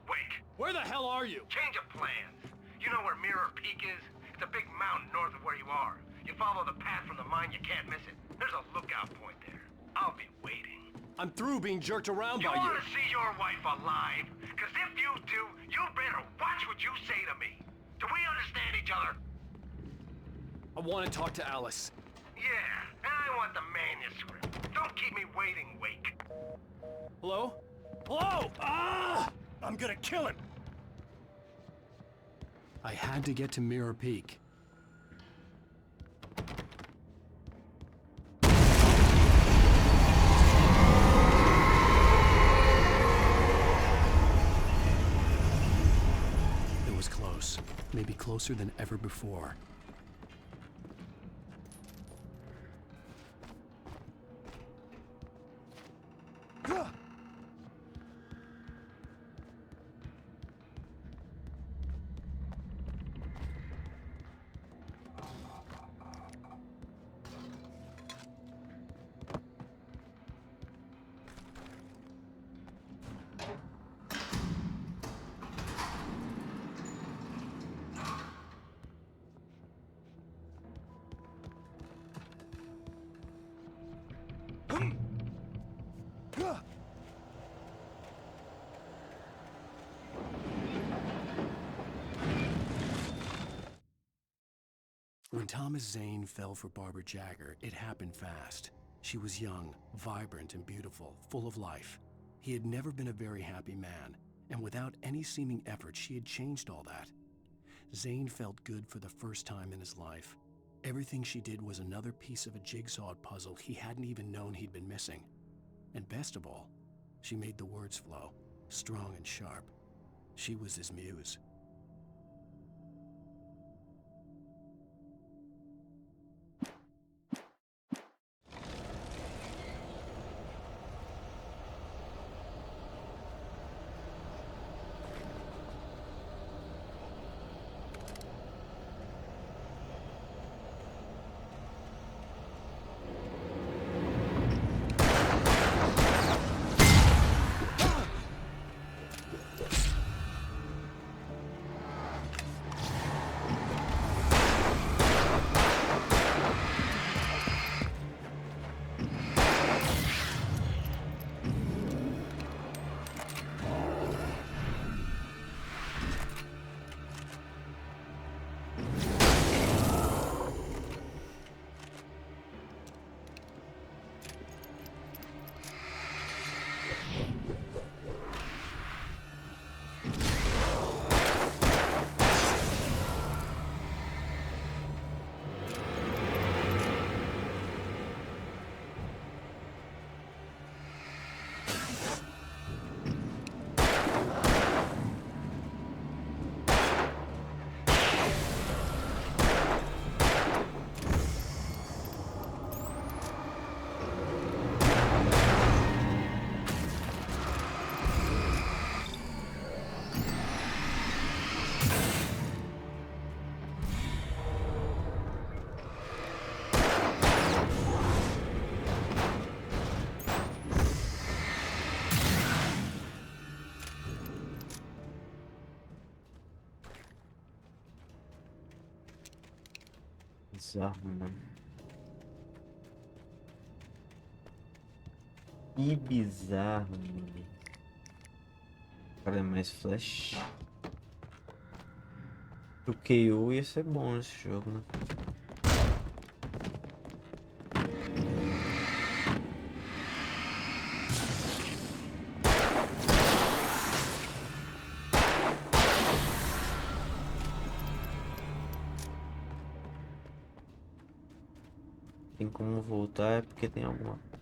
Wake! Where the hell are you? Change of plans. You know where Mirror Peak is? It's a big mountain north of where you are. You follow the path from the mine, you can't miss it. There's a lookout point there. I'll be waiting. I'm through being jerked around You by you. want to see your wife alive? Because if you do, you better watch what you say to me. Do we understand each other? I want to talk to Alice. Yeah, and I want the manuscript. Don't keep me waiting, Wake. Hello? Hello! Ah! I'm gonna kill him! I had to get to Mirror Peak. It was close. Maybe closer than ever before. When Thomas Zane fell for Barbara Jagger, it happened fast. She was young, vibrant, and beautiful, full of life. He had never been a very happy man, and without any seeming effort, she had changed all that. Zane felt good for the first time in his life. Everything she did was another piece of a jigsaw puzzle he hadn't even known he'd been missing. And best of all, she made the words flow, strong and sharp. She was his muse. Bizarro, mano. Que bizarro, mano. Cara, é mais flash. O KO ia ser bom nesse jogo, né? Tem como voltar é porque tem alguma coisa.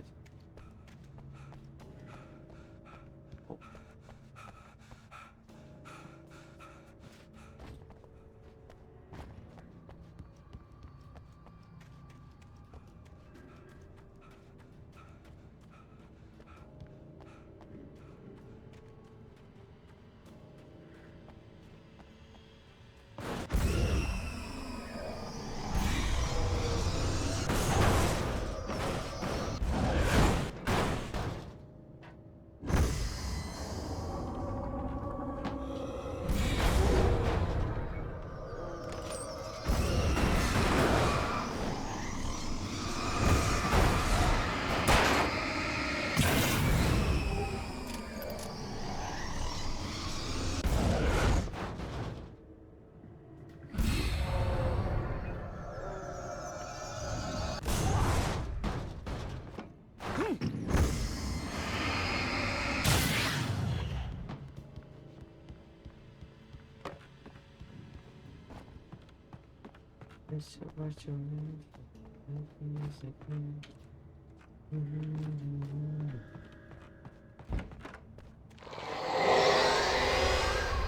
Esse bate o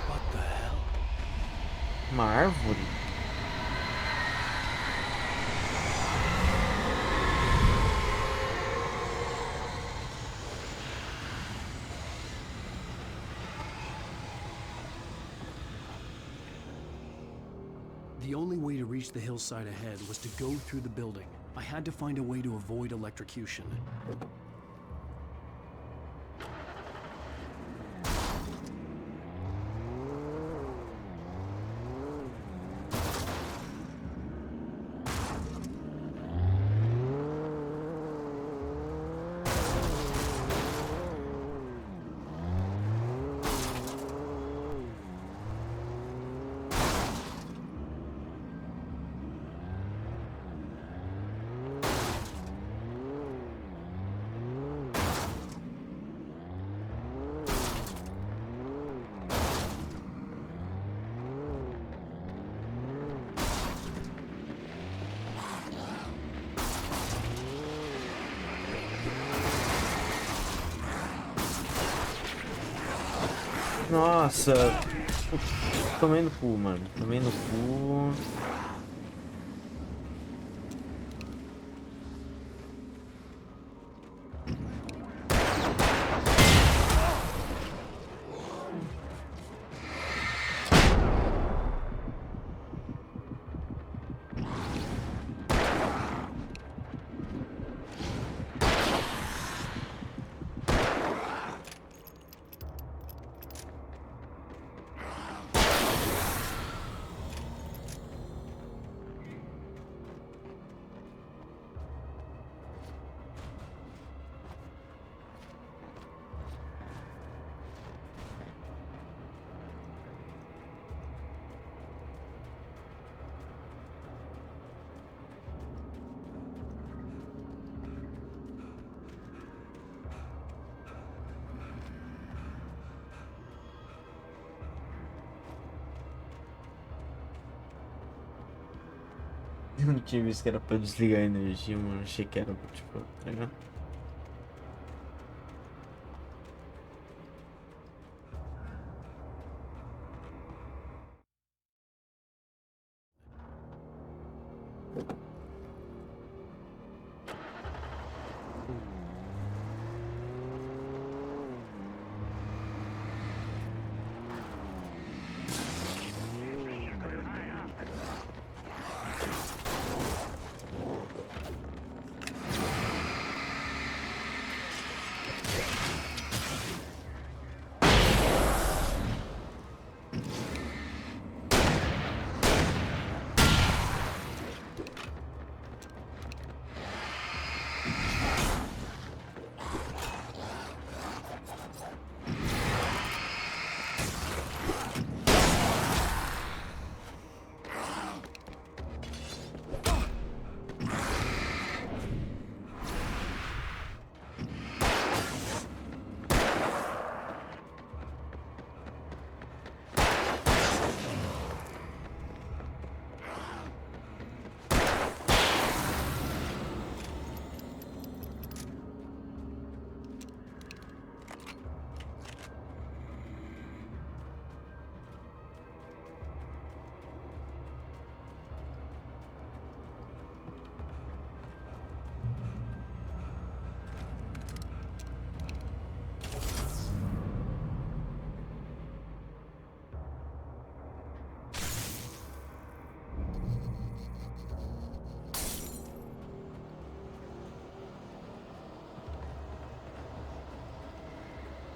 What the hell? Uma árvore? The only way to reach the hillside ahead was to go through the building. I had to find a way to avoid electrocution. Nossa! Tomei no cu, mano. Tomei no cu. Eu não tinha visto que era pra desligar a energia, mano. Achei que era tipo, tá ligado?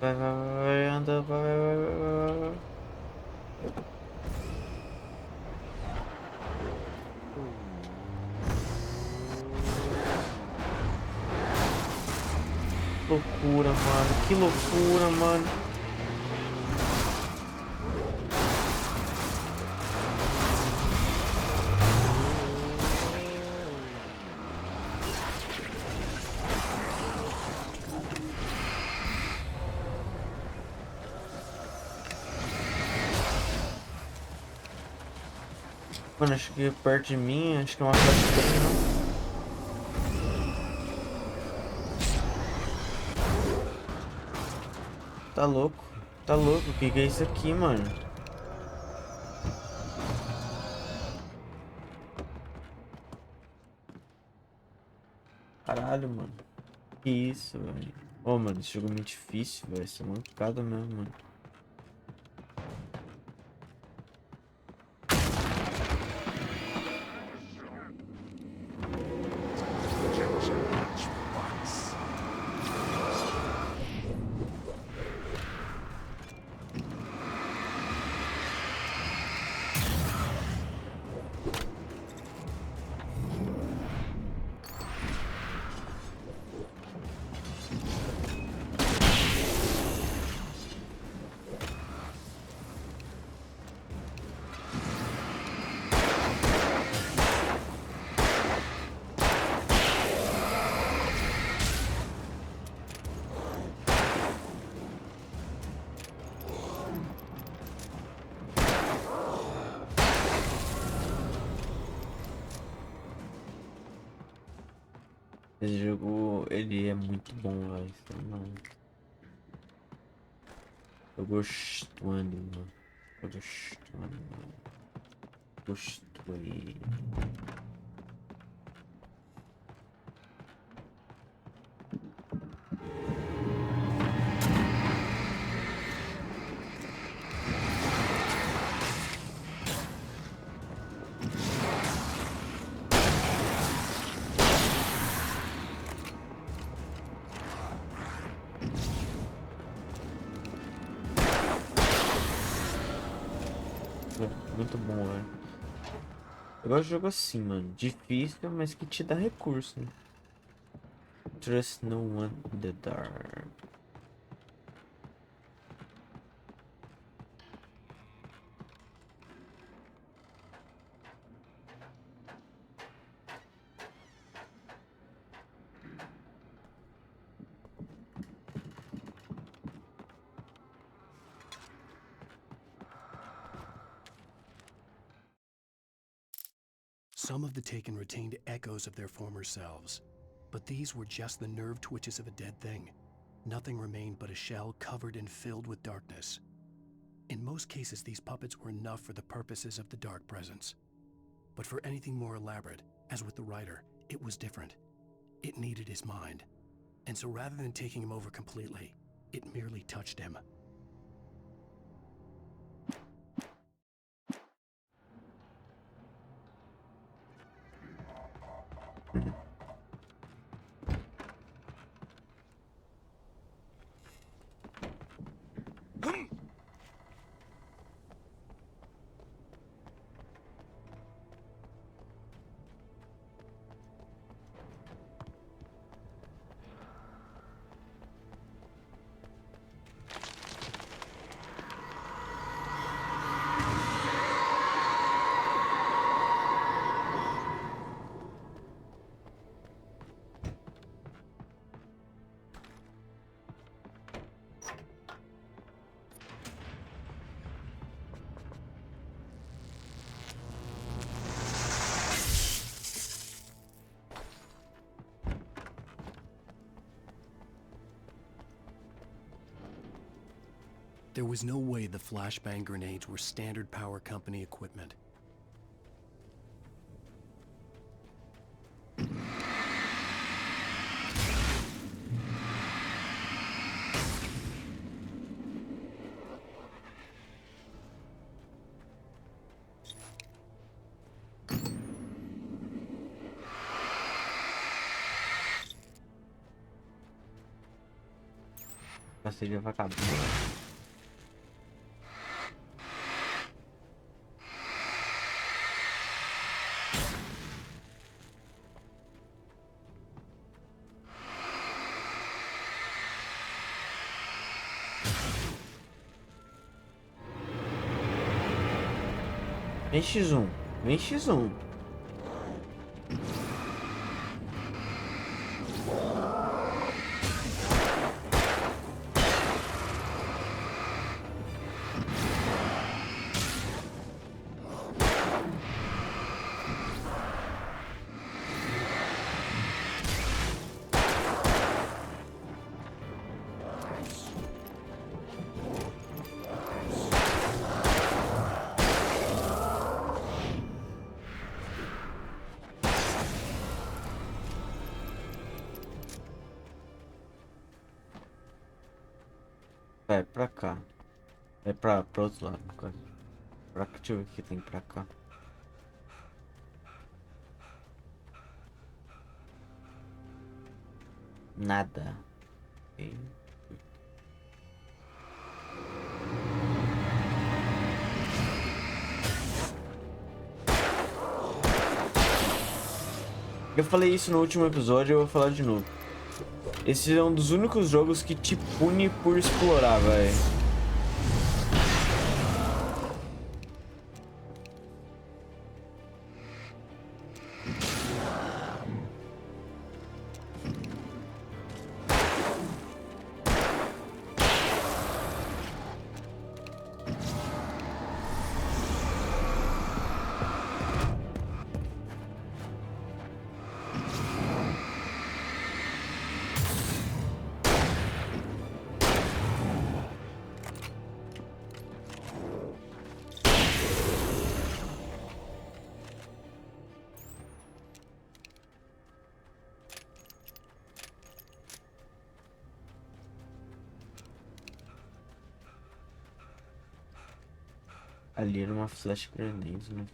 Vai, anda, vai. Loucura, mano. Que loucura, mano. Mano, acho que perto de mim, acho que é uma flashbang, não? Tá louco? Tá louco? O que que é isso aqui, mano? Caralho, mano. Que isso, velho? Ô, mano, esse jogo é muito difícil, velho. Isso é mancada mesmo, mano. Esse jogo, ele é muito bom, velho. Não. Tô gostando, mano. Tô gostando, mano. Gostei. Muito bom, velho. Eu gosto de jogo assim, mano. Difícil, mas que te dá recurso, né? Trust no one in the dark. Some of the Taken retained echoes of their former selves, but these were just the nerve twitches of a dead thing. Nothing remained but a shell covered and filled with darkness. In most cases, these puppets were enough for the purposes of the Dark Presence. But for anything more elaborate, as with the writer, it was different. It needed his mind. And so rather than taking him over completely, it merely touched him. There was no way the flashbang grenades were standard power company equipment. Seria vagabundo. Vem X1, vem X1. É pra cá. É pra outro lado, no caso. Pra cá, deixa eu ver o que tem pra cá. Nada. Ok. Eu falei isso no último episódio e eu vou falar de novo. Esse é um dos únicos jogos que te pune por explorar, velho. Ali era uma flash grenade, né?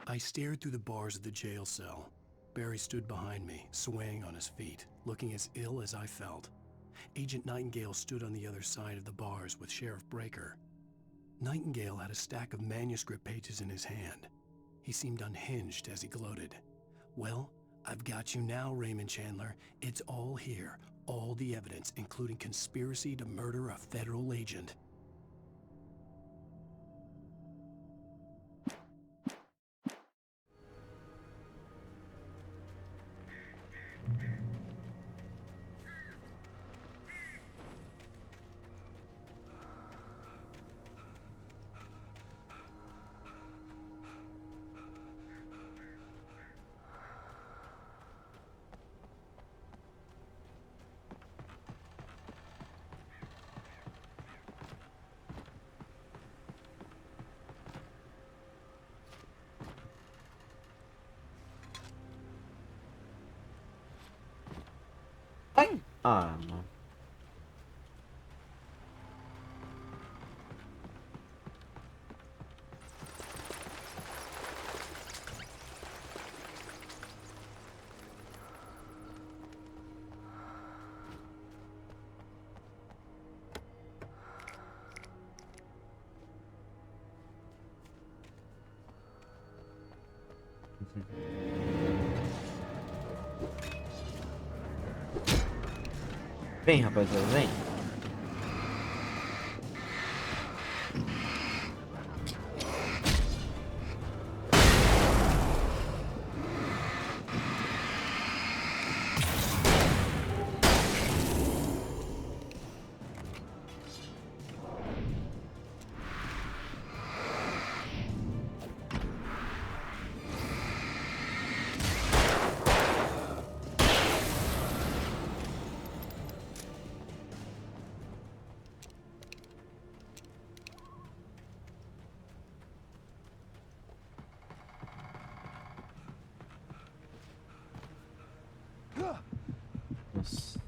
I stared through the bars of the jail cell. Barry stood behind me, swaying on his feet, looking as ill as I felt. Agent Nightingale stood on the other side of the bars with Sheriff Breaker. Nightingale had a stack of manuscript pages in his hand. He seemed unhinged as he gloated. Well, I've got you now, Raymond Chandler. It's all here. All the evidence, including conspiracy to murder a federal agent. Ah, não. Vem, rapaziada, vem. Nossa.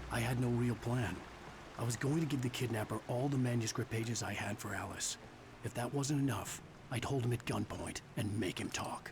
I had no real plan. I was going to give the kidnapper all the manuscript pages I had for Alice. If that wasn't enough, I'd hold him at gunpoint and make him talk.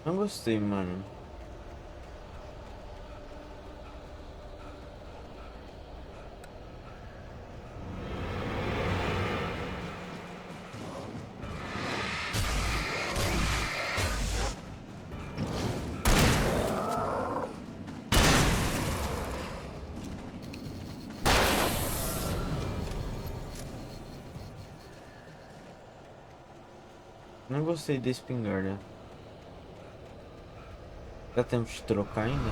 Não gostei, mano. Não gostei da espingarda. Dá tempo de trocar ainda?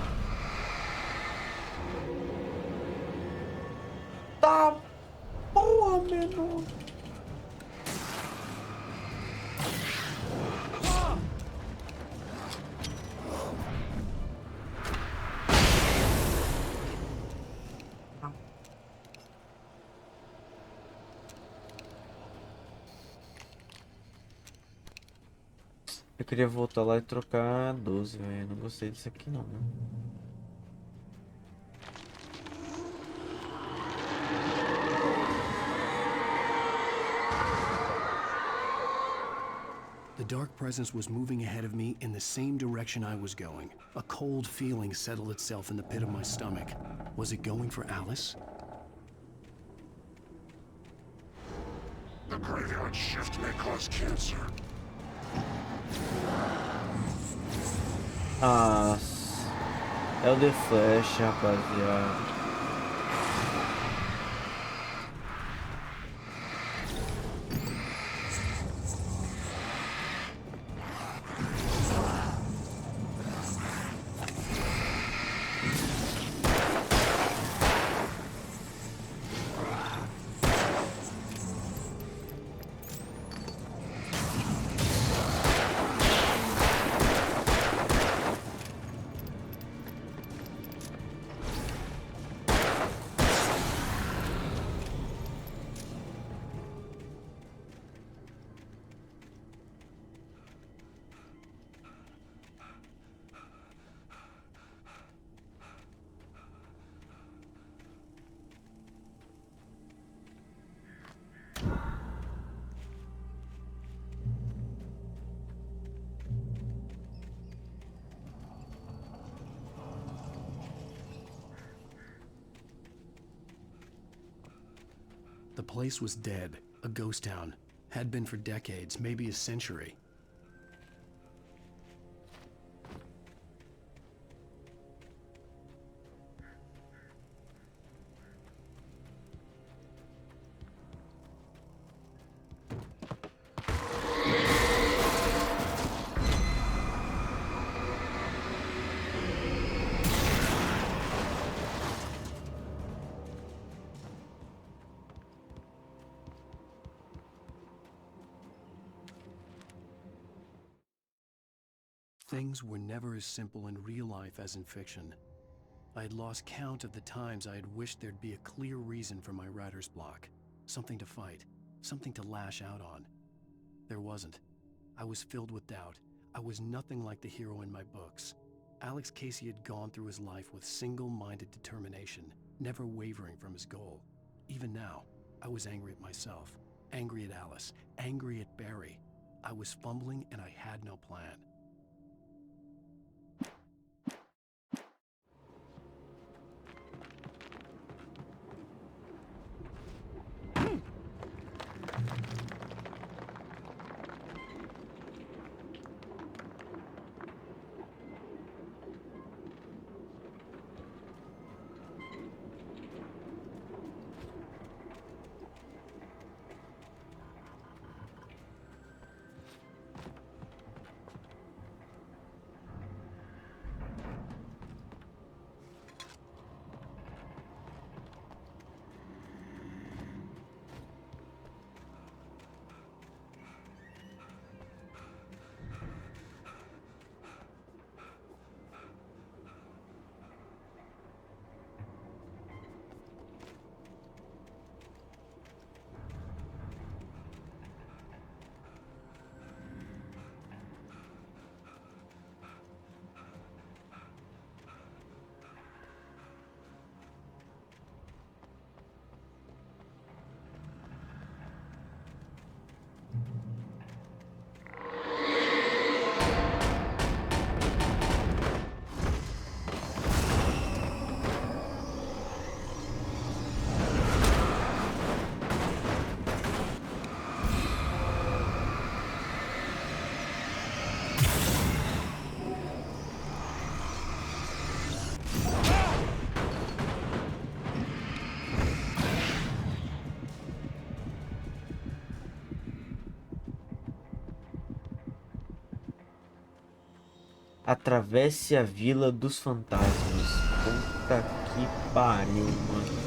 Tá porra, menor. Eu queria voltar lá e trocar 12, velho. Não gostei disso aqui não, né? The dark presence was moving ahead of me in the same direction I was going. A cold feeling settled itself in the pit of my stomach. Was it going for Alice? The graveyard shift may cause cancer. Ah, é o The Flash, rapaziada. The place was dead, a ghost town. Had been for decades, maybe a century. Things were never as simple in real life as in fiction. I had lost count of the times I had wished there'd be a clear reason for my writer's block. Something to fight, something to lash out on. There wasn't. I was filled with doubt. I was nothing like the hero in my books. Alex Casey had gone through his life with single-minded determination, never wavering from his goal. Even now, I was angry at myself, angry at Alice, angry at Barry. I was fumbling and I had no plan. Atravesse a Vila dos Fantasmas. Puta que pariu, mano.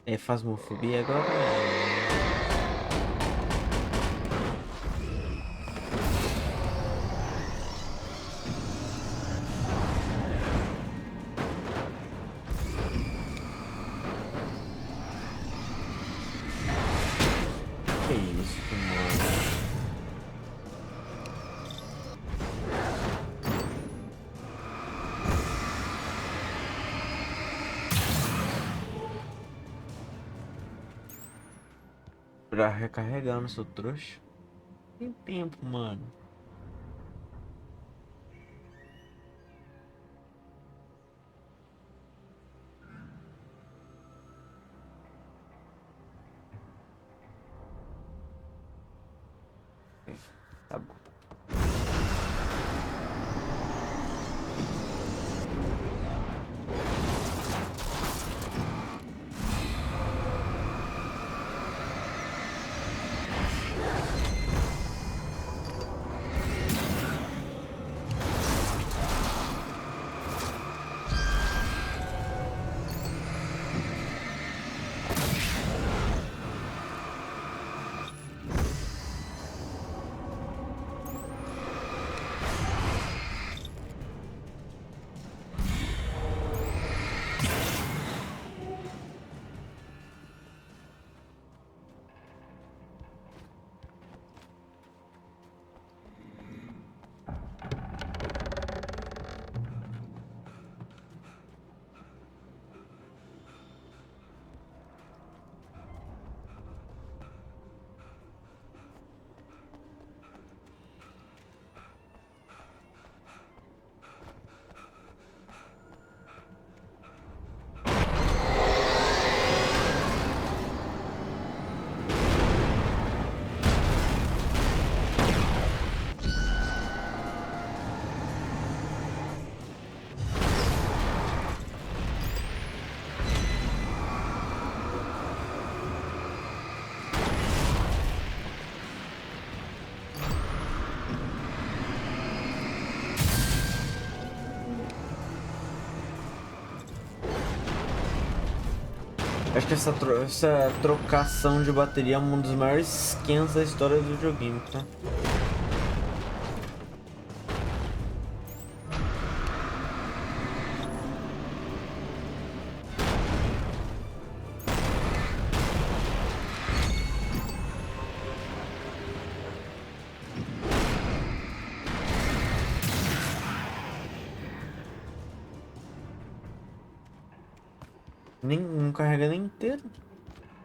É fasmofobia agora? Que isso, mano? Pra recarregar no seu trouxa? Tem tempo, mano. Tá bom. Acho que essa trocação de bateria é um dos maiores scans da história do joguinho, tá? Não carrega nem inteiro.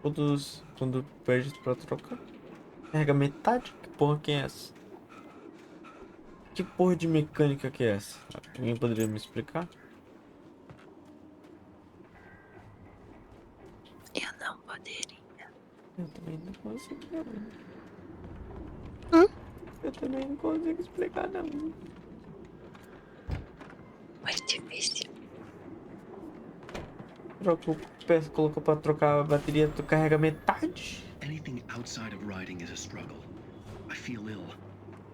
Quando perde pra trocar. Carrega metade? Que porra que é essa? Que porra de mecânica que é essa? Alguém poderia me explicar? Eu não poderia. Eu também não consigo, não. Eu também não consigo explicar, não. Muito difícil. Colocou pra trocar a bateria, tu carrega metade? Anything outside of riding is a struggle. I feel ill.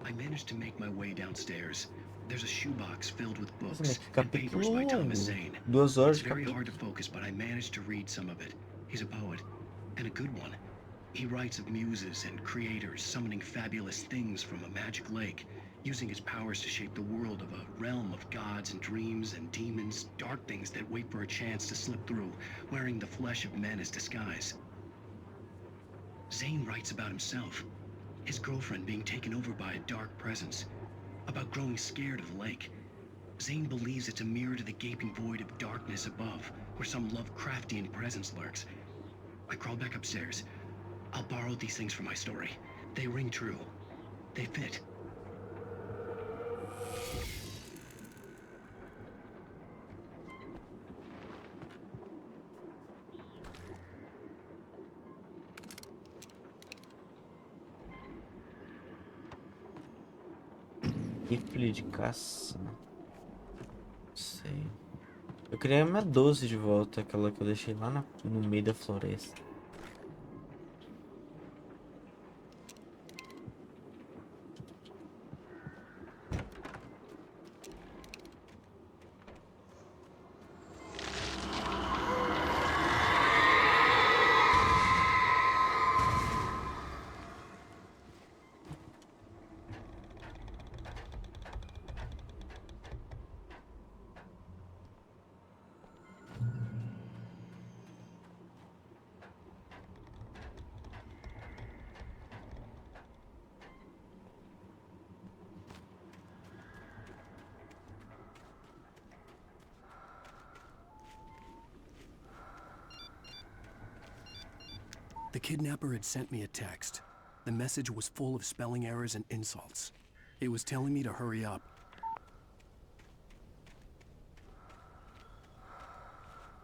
I managed to make my way downstairs. There's a shoebox filled with books and papers by Thomas Zane. 2 horas It's de very capítulo. hard to focus, but I managed to read some of it. He's a poet, and a good one. He writes of muses and creators summoning fabulous things from a magic lake, using his powers to shape the world of a realm of gods and dreams and demons, dark things that wait for a chance to slip through, wearing the flesh of men as disguise. Zane writes about himself, his girlfriend being taken over by a dark presence, about growing scared of the lake. Zane believes it's a mirror to the gaping void of darkness above, where some Lovecraftian presence lurks. I crawl back upstairs. I'll borrow these things for my story. They ring true. They fit. Rifle de caça. sei. Eu queria a minha 12 de volta, aquela que eu deixei lá no meio da floresta. The kidnapper had sent me a text. The message was full of spelling errors and insults. It was telling me to hurry up.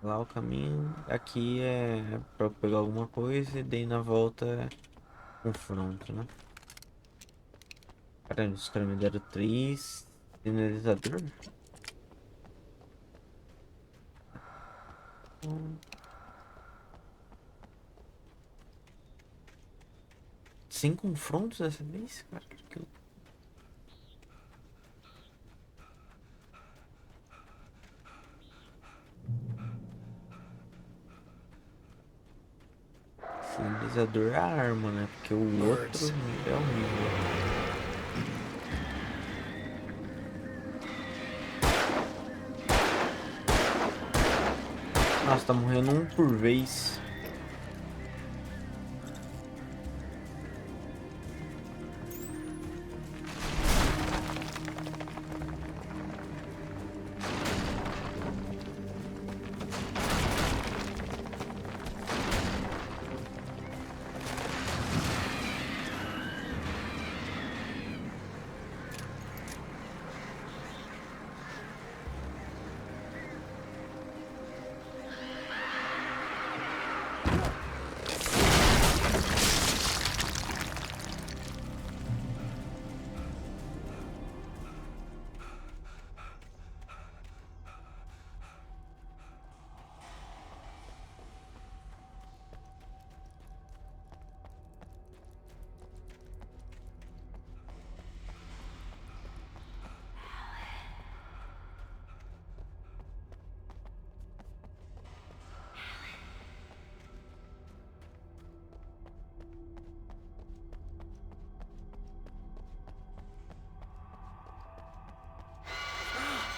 Lá o caminho aqui é pra pegar alguma coisa e daí na volta é confronto, né? Caralho, os caras me deram 3 sinalizador. Sem confrontos dessa vez, cara. Sinalizador é a arma, né? Porque o outro é horrível. Nossa, tá morrendo um por vez.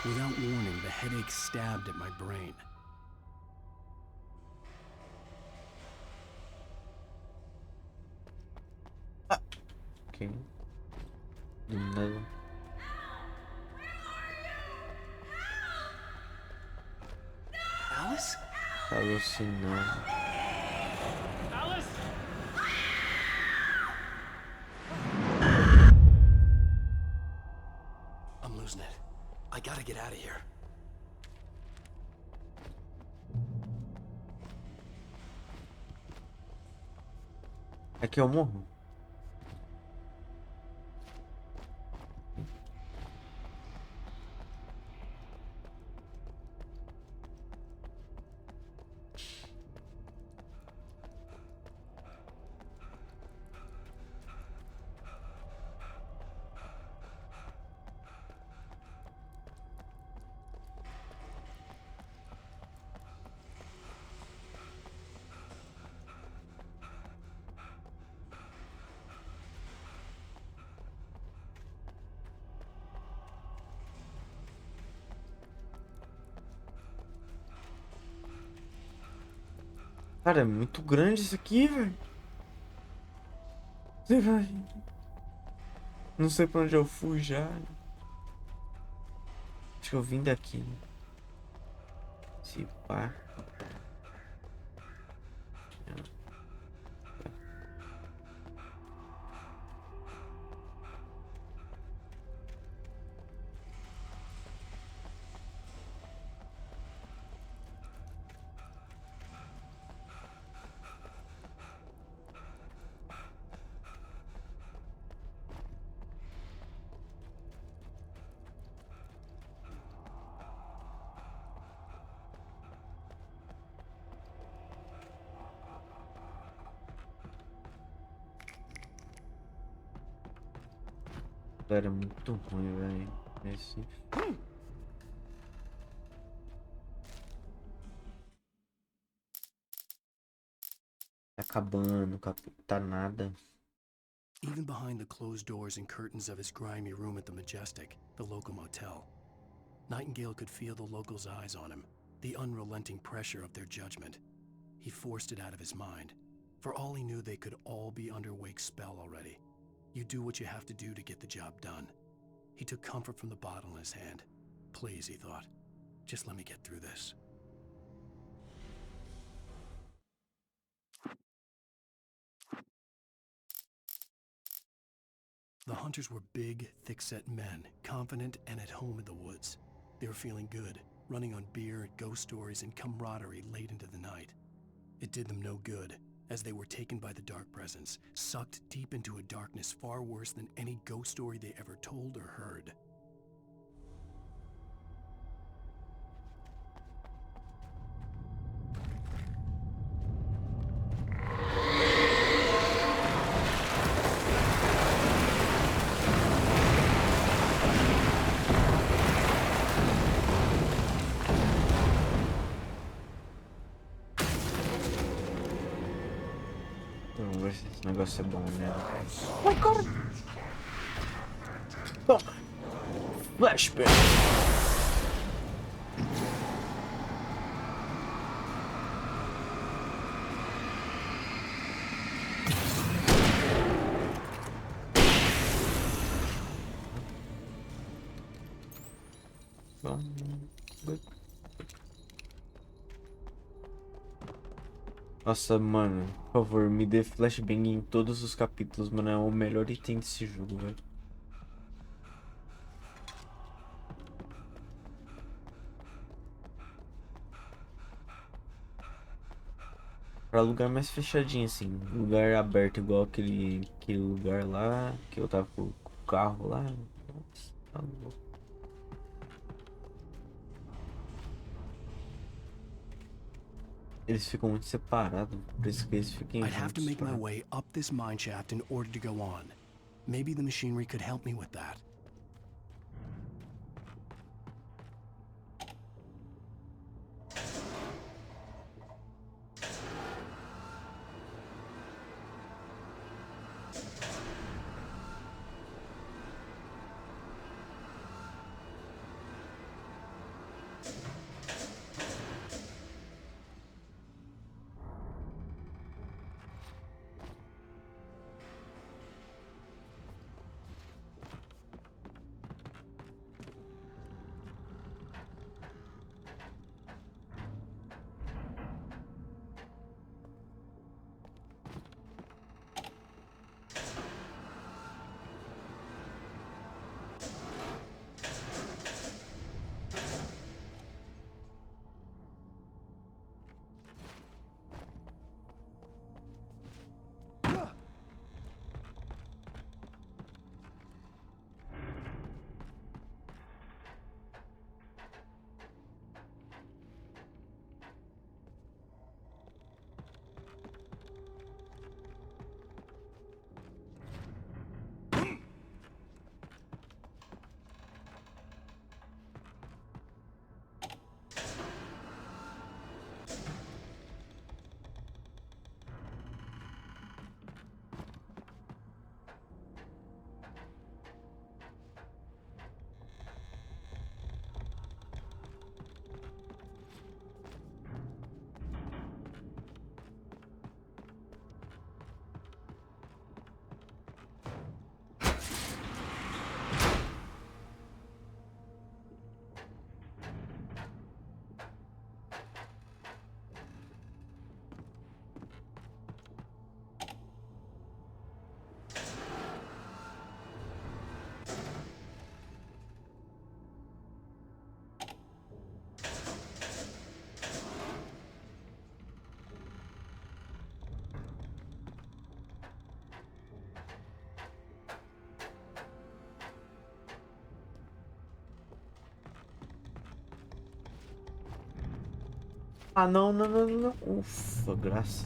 Without warning, the headache stabbed at my brain. Ok. Eliminado. Alice? Alucinando. Alice? I'm losing it. I gotta get out of here. Aqui eu morro. Cara, é muito grande isso aqui, velho. Você vai. Não sei pra onde eu fui já. Acho que eu vim daqui, né? Se pá. Era muito ruim, velho. Esse. Tá acabando, tá nada. Even behind the closed doors and curtains of his grimy room at the Majestic, the local motel, Nightingale could feel the locals' eyes on him, the unrelenting pressure of their judgment. He forced it out of his mind. For all he knew, they could all be under Wake's spell already. You do what you have to do to get the job done. He took comfort from the bottle in his hand. Please, he thought, just let me get through this. The hunters were big, thick-set men, confident and at home in the woods. They were feeling good, running on beer, ghost stories, and camaraderie late into the night. It did them no good, as they were taken by the dark presence, sucked deep into a darkness far worse than any ghost story they ever told or heard. Vamos ver se esse negócio é bom, né? Ai, cara! Flashback! Nossa, mano, por favor, me dê flashbang em todos os capítulos, mano. É o melhor item desse jogo, velho. Pra lugar mais fechadinho, assim. Lugar aberto, igual aquele lugar lá que eu tava com o carro lá. Nossa, tá louco. Eles ficam muito separados, por isso que eles fiquem I'd have to juntos. make my way up this mine shaft in order to go on. Maybe the machinery could help me with that. Ah, não, não, não, não. Ufa, graça.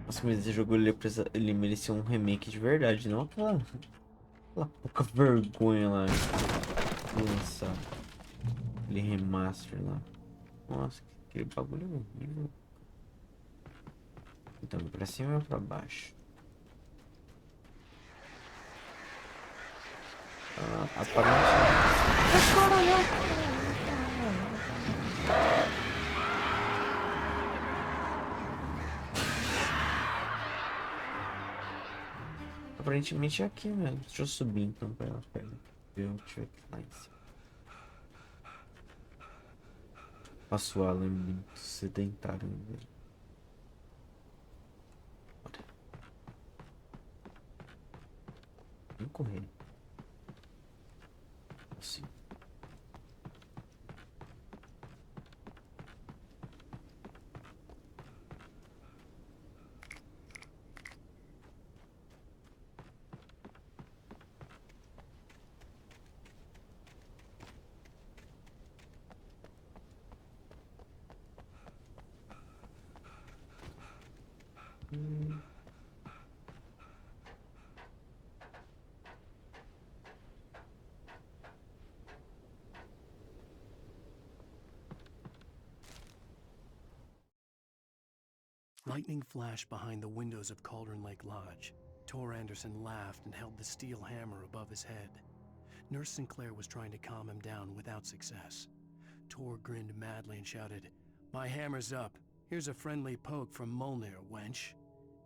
Nossa, mas esse jogo ele merecia um remake de verdade, não aquela pouca vergonha lá de lançar aquele remaster lá. Nossa, aquele bagulho é horrível. Então, pra cima ou pra baixo? Aparentemente é aqui mesmo. Deixa eu subir então pra ver o que tiver lá em cima. Passo Alan é muito sedentário, velho. Bora. Vamos correr. Assim. Lightning flashed behind the windows of Cauldron Lake Lodge. Tor Anderson laughed and held the steel hammer above his head. Nurse Sinclair was trying to calm him down without success. Tor grinned madly and shouted, "My hammer's up. Here's a friendly poke from Molnir, wench."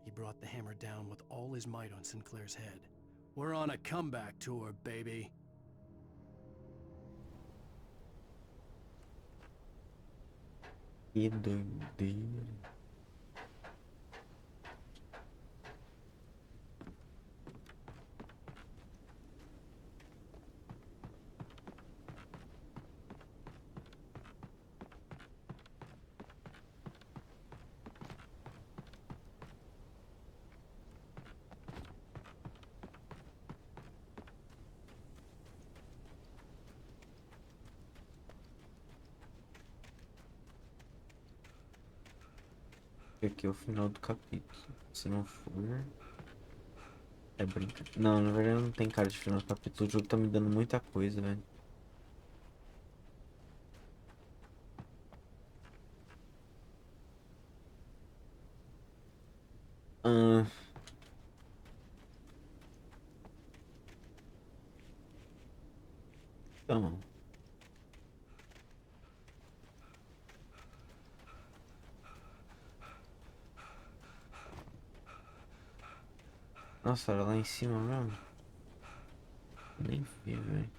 He brought the hammer down with all his might on Sinclair's head. "We're on a comeback tour, baby." Que doideira. Aqui é o final do capítulo. Se não for... É brincadeira. Não, na verdade não tem cara de final do capítulo. O jogo tá me dando muita coisa, velho. Ah... Então... Nossa, era lá em cima mesmo? Nem vi, velho.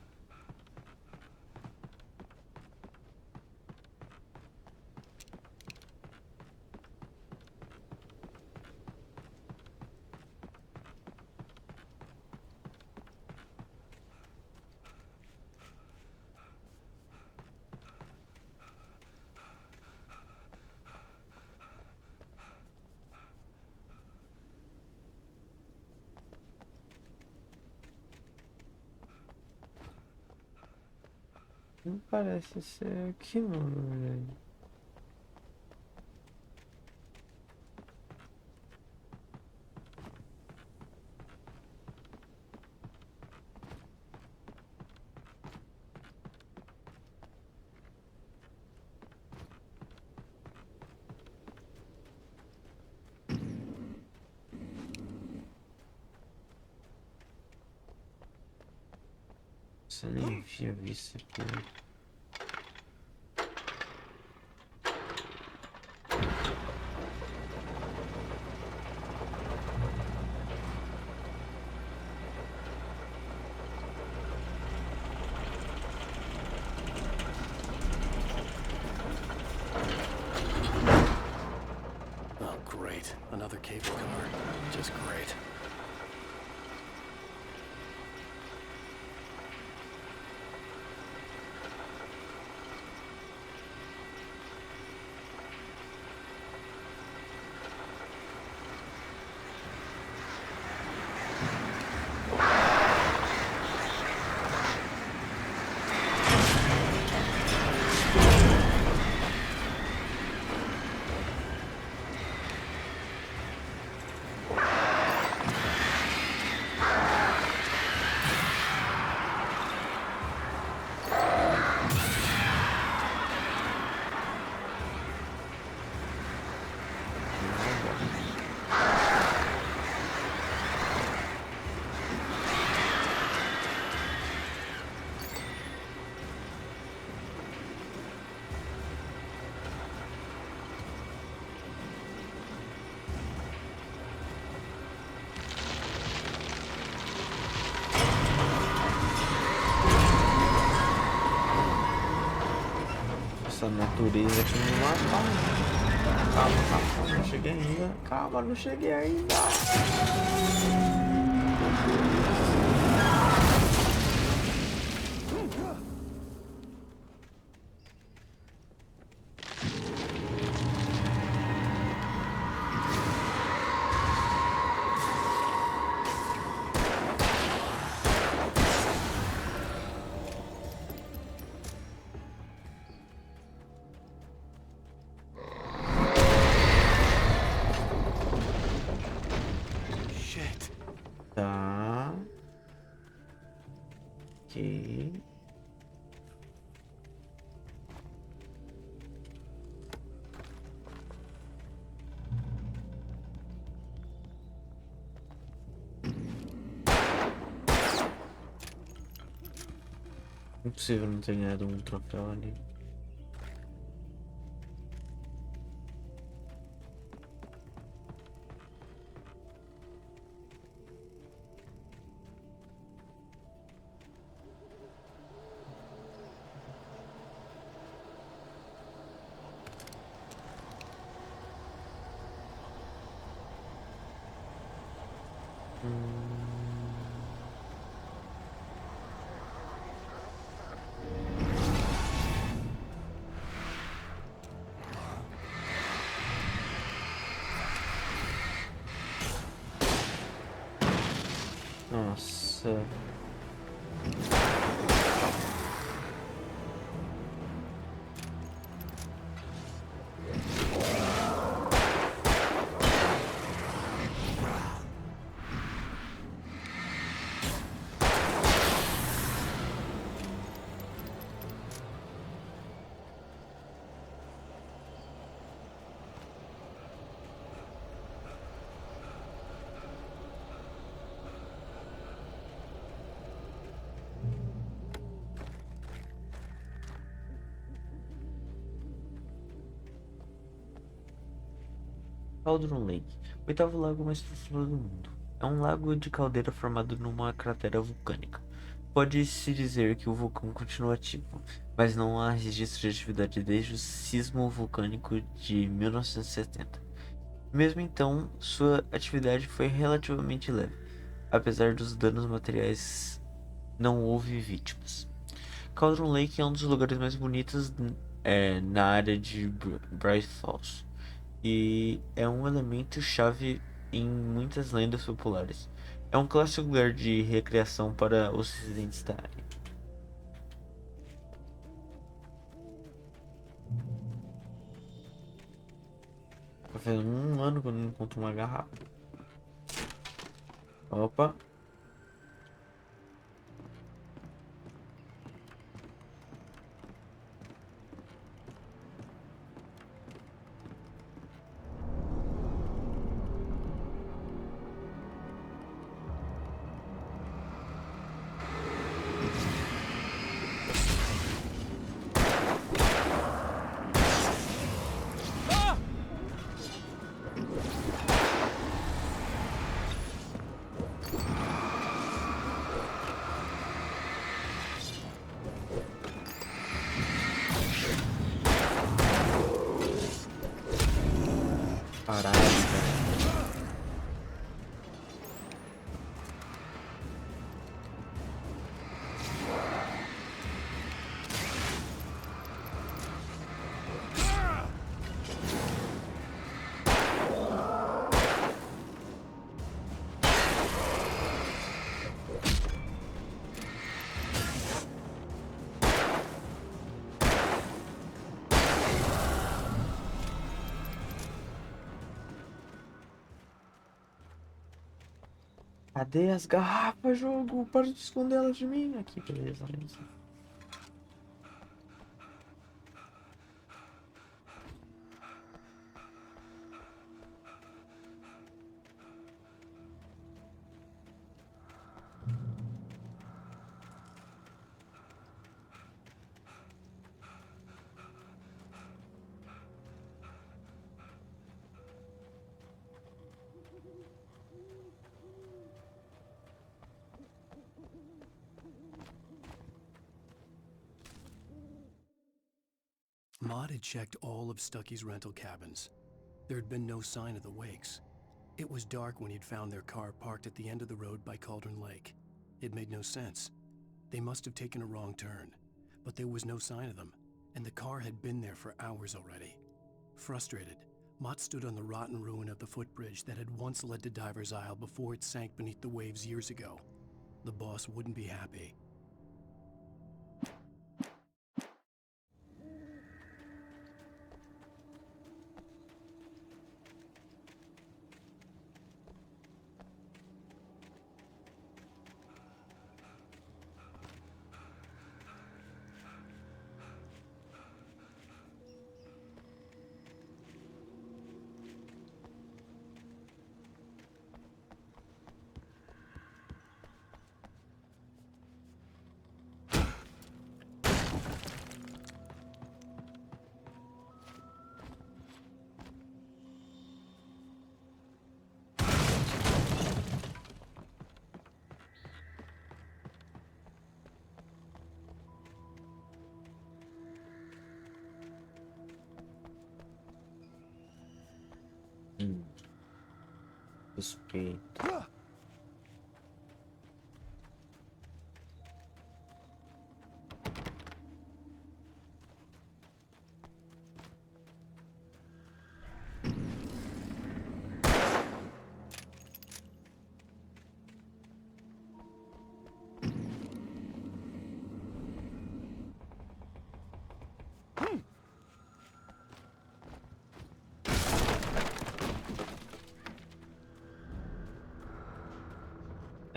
Não parece ser aqui não, na verdade. Você nem havia visto aqui, né? Oh, great. Another cable car. Just great. essa natureza aqui me matar. Calma, não cheguei ainda. Calma, não cheguei ainda. Shit. Tá. Ok. Impossível não ter ganhado um troféu ali. Nossa. Cauldron Lake, o oitavo lago mais profundo do mundo. É um lago de caldeira formado numa cratera vulcânica. Pode-se dizer que o vulcão continua ativo, mas não há registro de atividade desde o sismo vulcânico de 1970. Mesmo então, sua atividade foi relativamente leve. Apesar dos danos materiais, não houve vítimas. Cauldron Lake é um dos lugares mais bonitos na área de Bright Falls e é um elemento chave em muitas lendas populares. É um clássico lugar de recreação para os residentes da área. Tá fazendo um ano que eu não encontro uma garrafa. Opa. Caralho, cara. Cadê as garrafas, jogo? Para de esconder elas de mim. Aqui, beleza. Maud had checked all of Stucky's rental cabins. There had been no sign of the Wakes. It was dark when he'd found their car parked at the end of the road by Cauldron Lake. It made no sense. They must have taken a wrong turn, but there was no sign of them, and the car had been there for hours already. Frustrated, Mott stood on the rotten ruin of the footbridge that had once led to Diver's Isle before it sank beneath the waves years ago. The boss wouldn't be happy. Suspeito.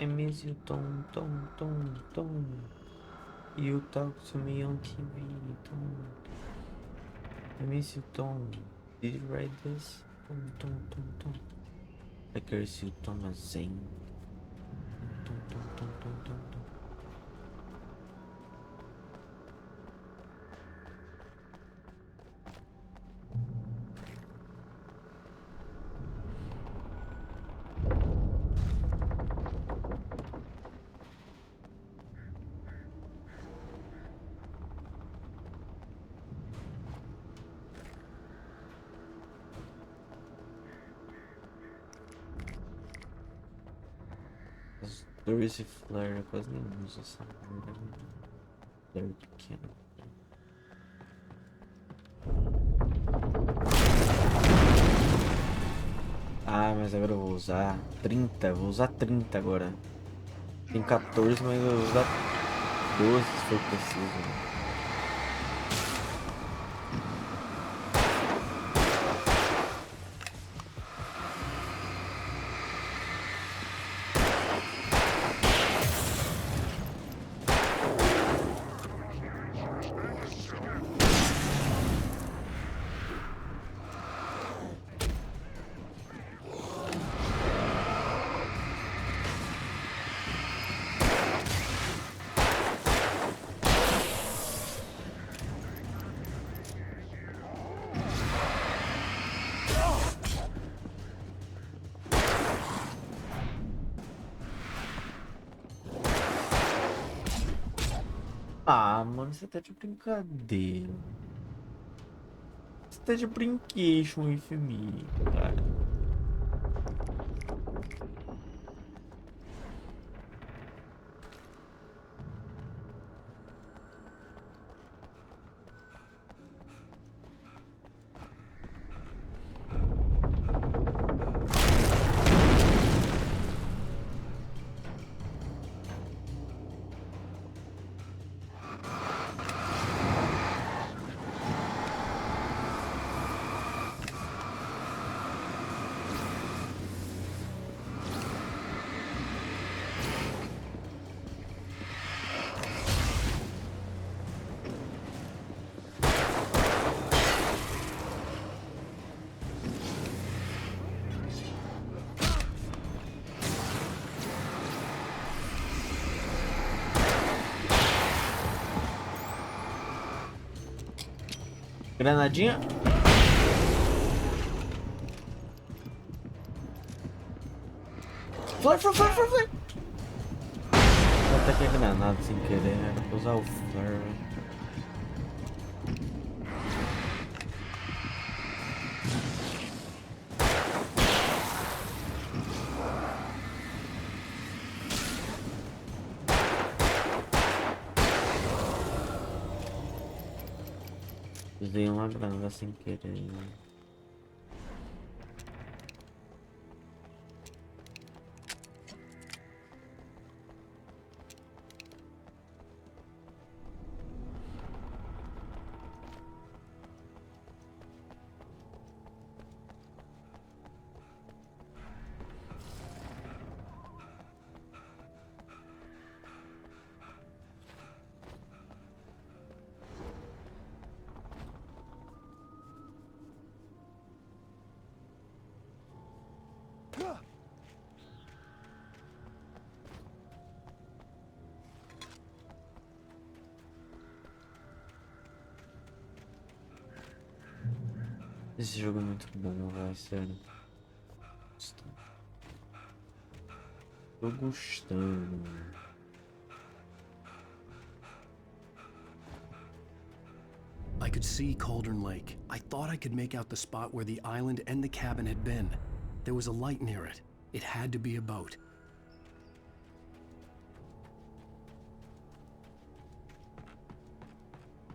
I miss you, Tom. You talk to me on TV, Tom. I miss you, Tom. Did you write this? Tom. I curse you, Thomas Zane. Tom. There is a flare, quase nem usa essa merda. Flare pequeno. Ah, mas agora eu vou usar 30. Vou usar 30 agora. Tem 14, mas eu vou usar 12 se for preciso. Ah, mano, você tá de brincadeira. Você tá de brincation with me, cara. Granadinha. Fly. Eu ataquei a granada sem querer, era pra usar o flare. Usei uma granada sem querer. Esse jogo é muito bom, vai, sério. Tô gostando. I could see Cauldron Lake. I thought I could make out the spot where the island and the cabin had been. There was a light near it. It had to be a boat.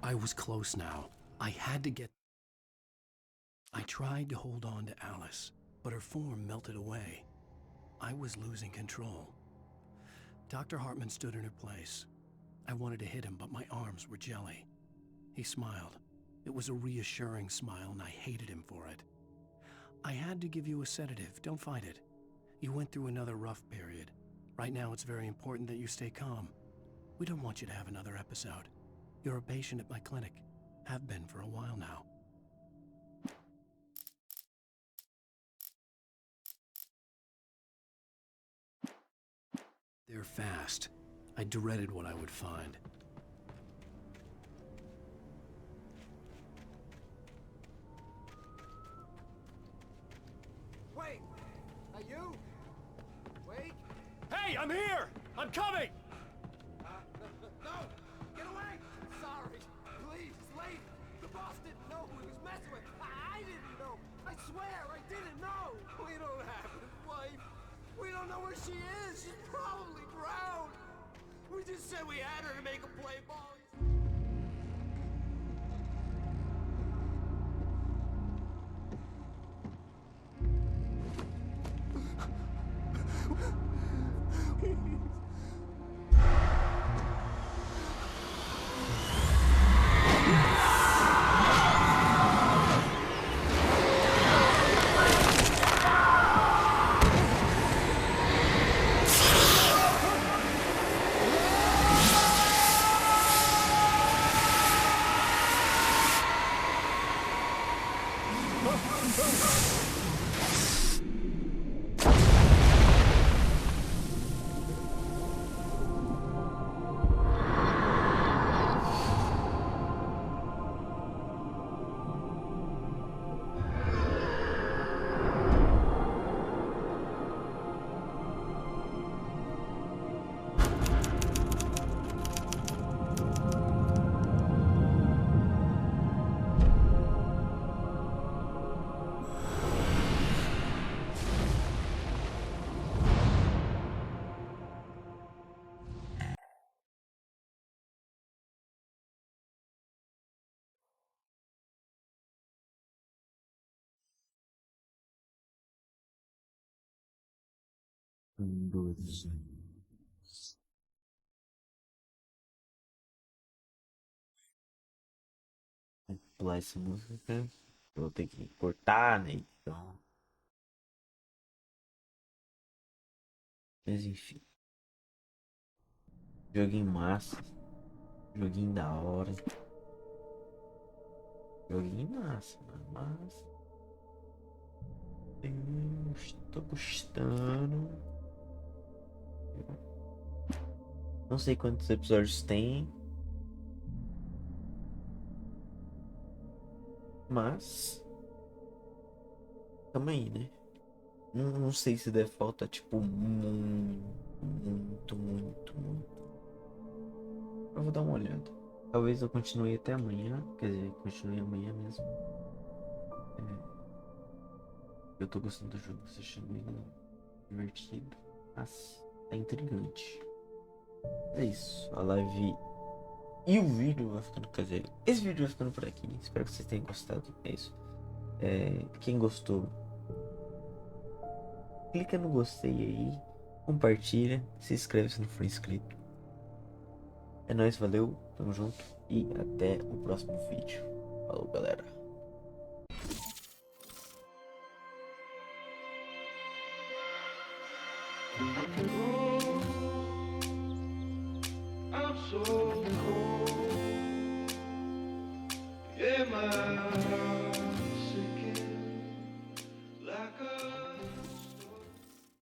I was close now. I had to get... I tried to hold on to Alice, but her form melted away. I was losing control. Dr. Hartman stood in her place. I wanted to hit him, but my arms were jelly. He smiled. It was a reassuring smile, and I hated him for it. I had to give you a sedative. Don't fight it. You went through another rough period. Right now, it's very important that you stay calm. We don't want you to have another episode. You're a patient at my clinic. Have been for a while now. They're fast. I dreaded what I would find. Wait! Are you? Wait! Hey, I'm here! I'm coming! No! Get away! Sorry! Please, it's late! The boss didn't know who he was messing with! I didn't know! I swear, I didn't know! We don't have his wife! We don't know where she is! She's probably drowned! We just said we had her to make a play ball! Dois. Vou pular essa música. Vou ter que cortar, né? Então. Mas enfim. Joguinho massa. Joguinho da hora. Joguinho massa, mano. Massa. Tô gostando. Não sei quantos episódios tem. Mas. Tamo aí, né? Não sei se der falta, tipo, muito. Eu vou dar uma olhada. Talvez eu continue até amanhã. Quer dizer, continue amanhã mesmo. Eu tô gostando do jogo, você achando bem divertido. Mas é intrigante. É isso. A live E o vídeo vai ficando, quer dizer, esse vídeo vai ficando por aqui. Espero que vocês tenham gostado. É isso. Quem gostou, clica no gostei aí, compartilha, se inscreve se não for inscrito. É nóis, valeu, tamo junto e até o próximo vídeo. Falou, galera. I'm so cold. Yeah, my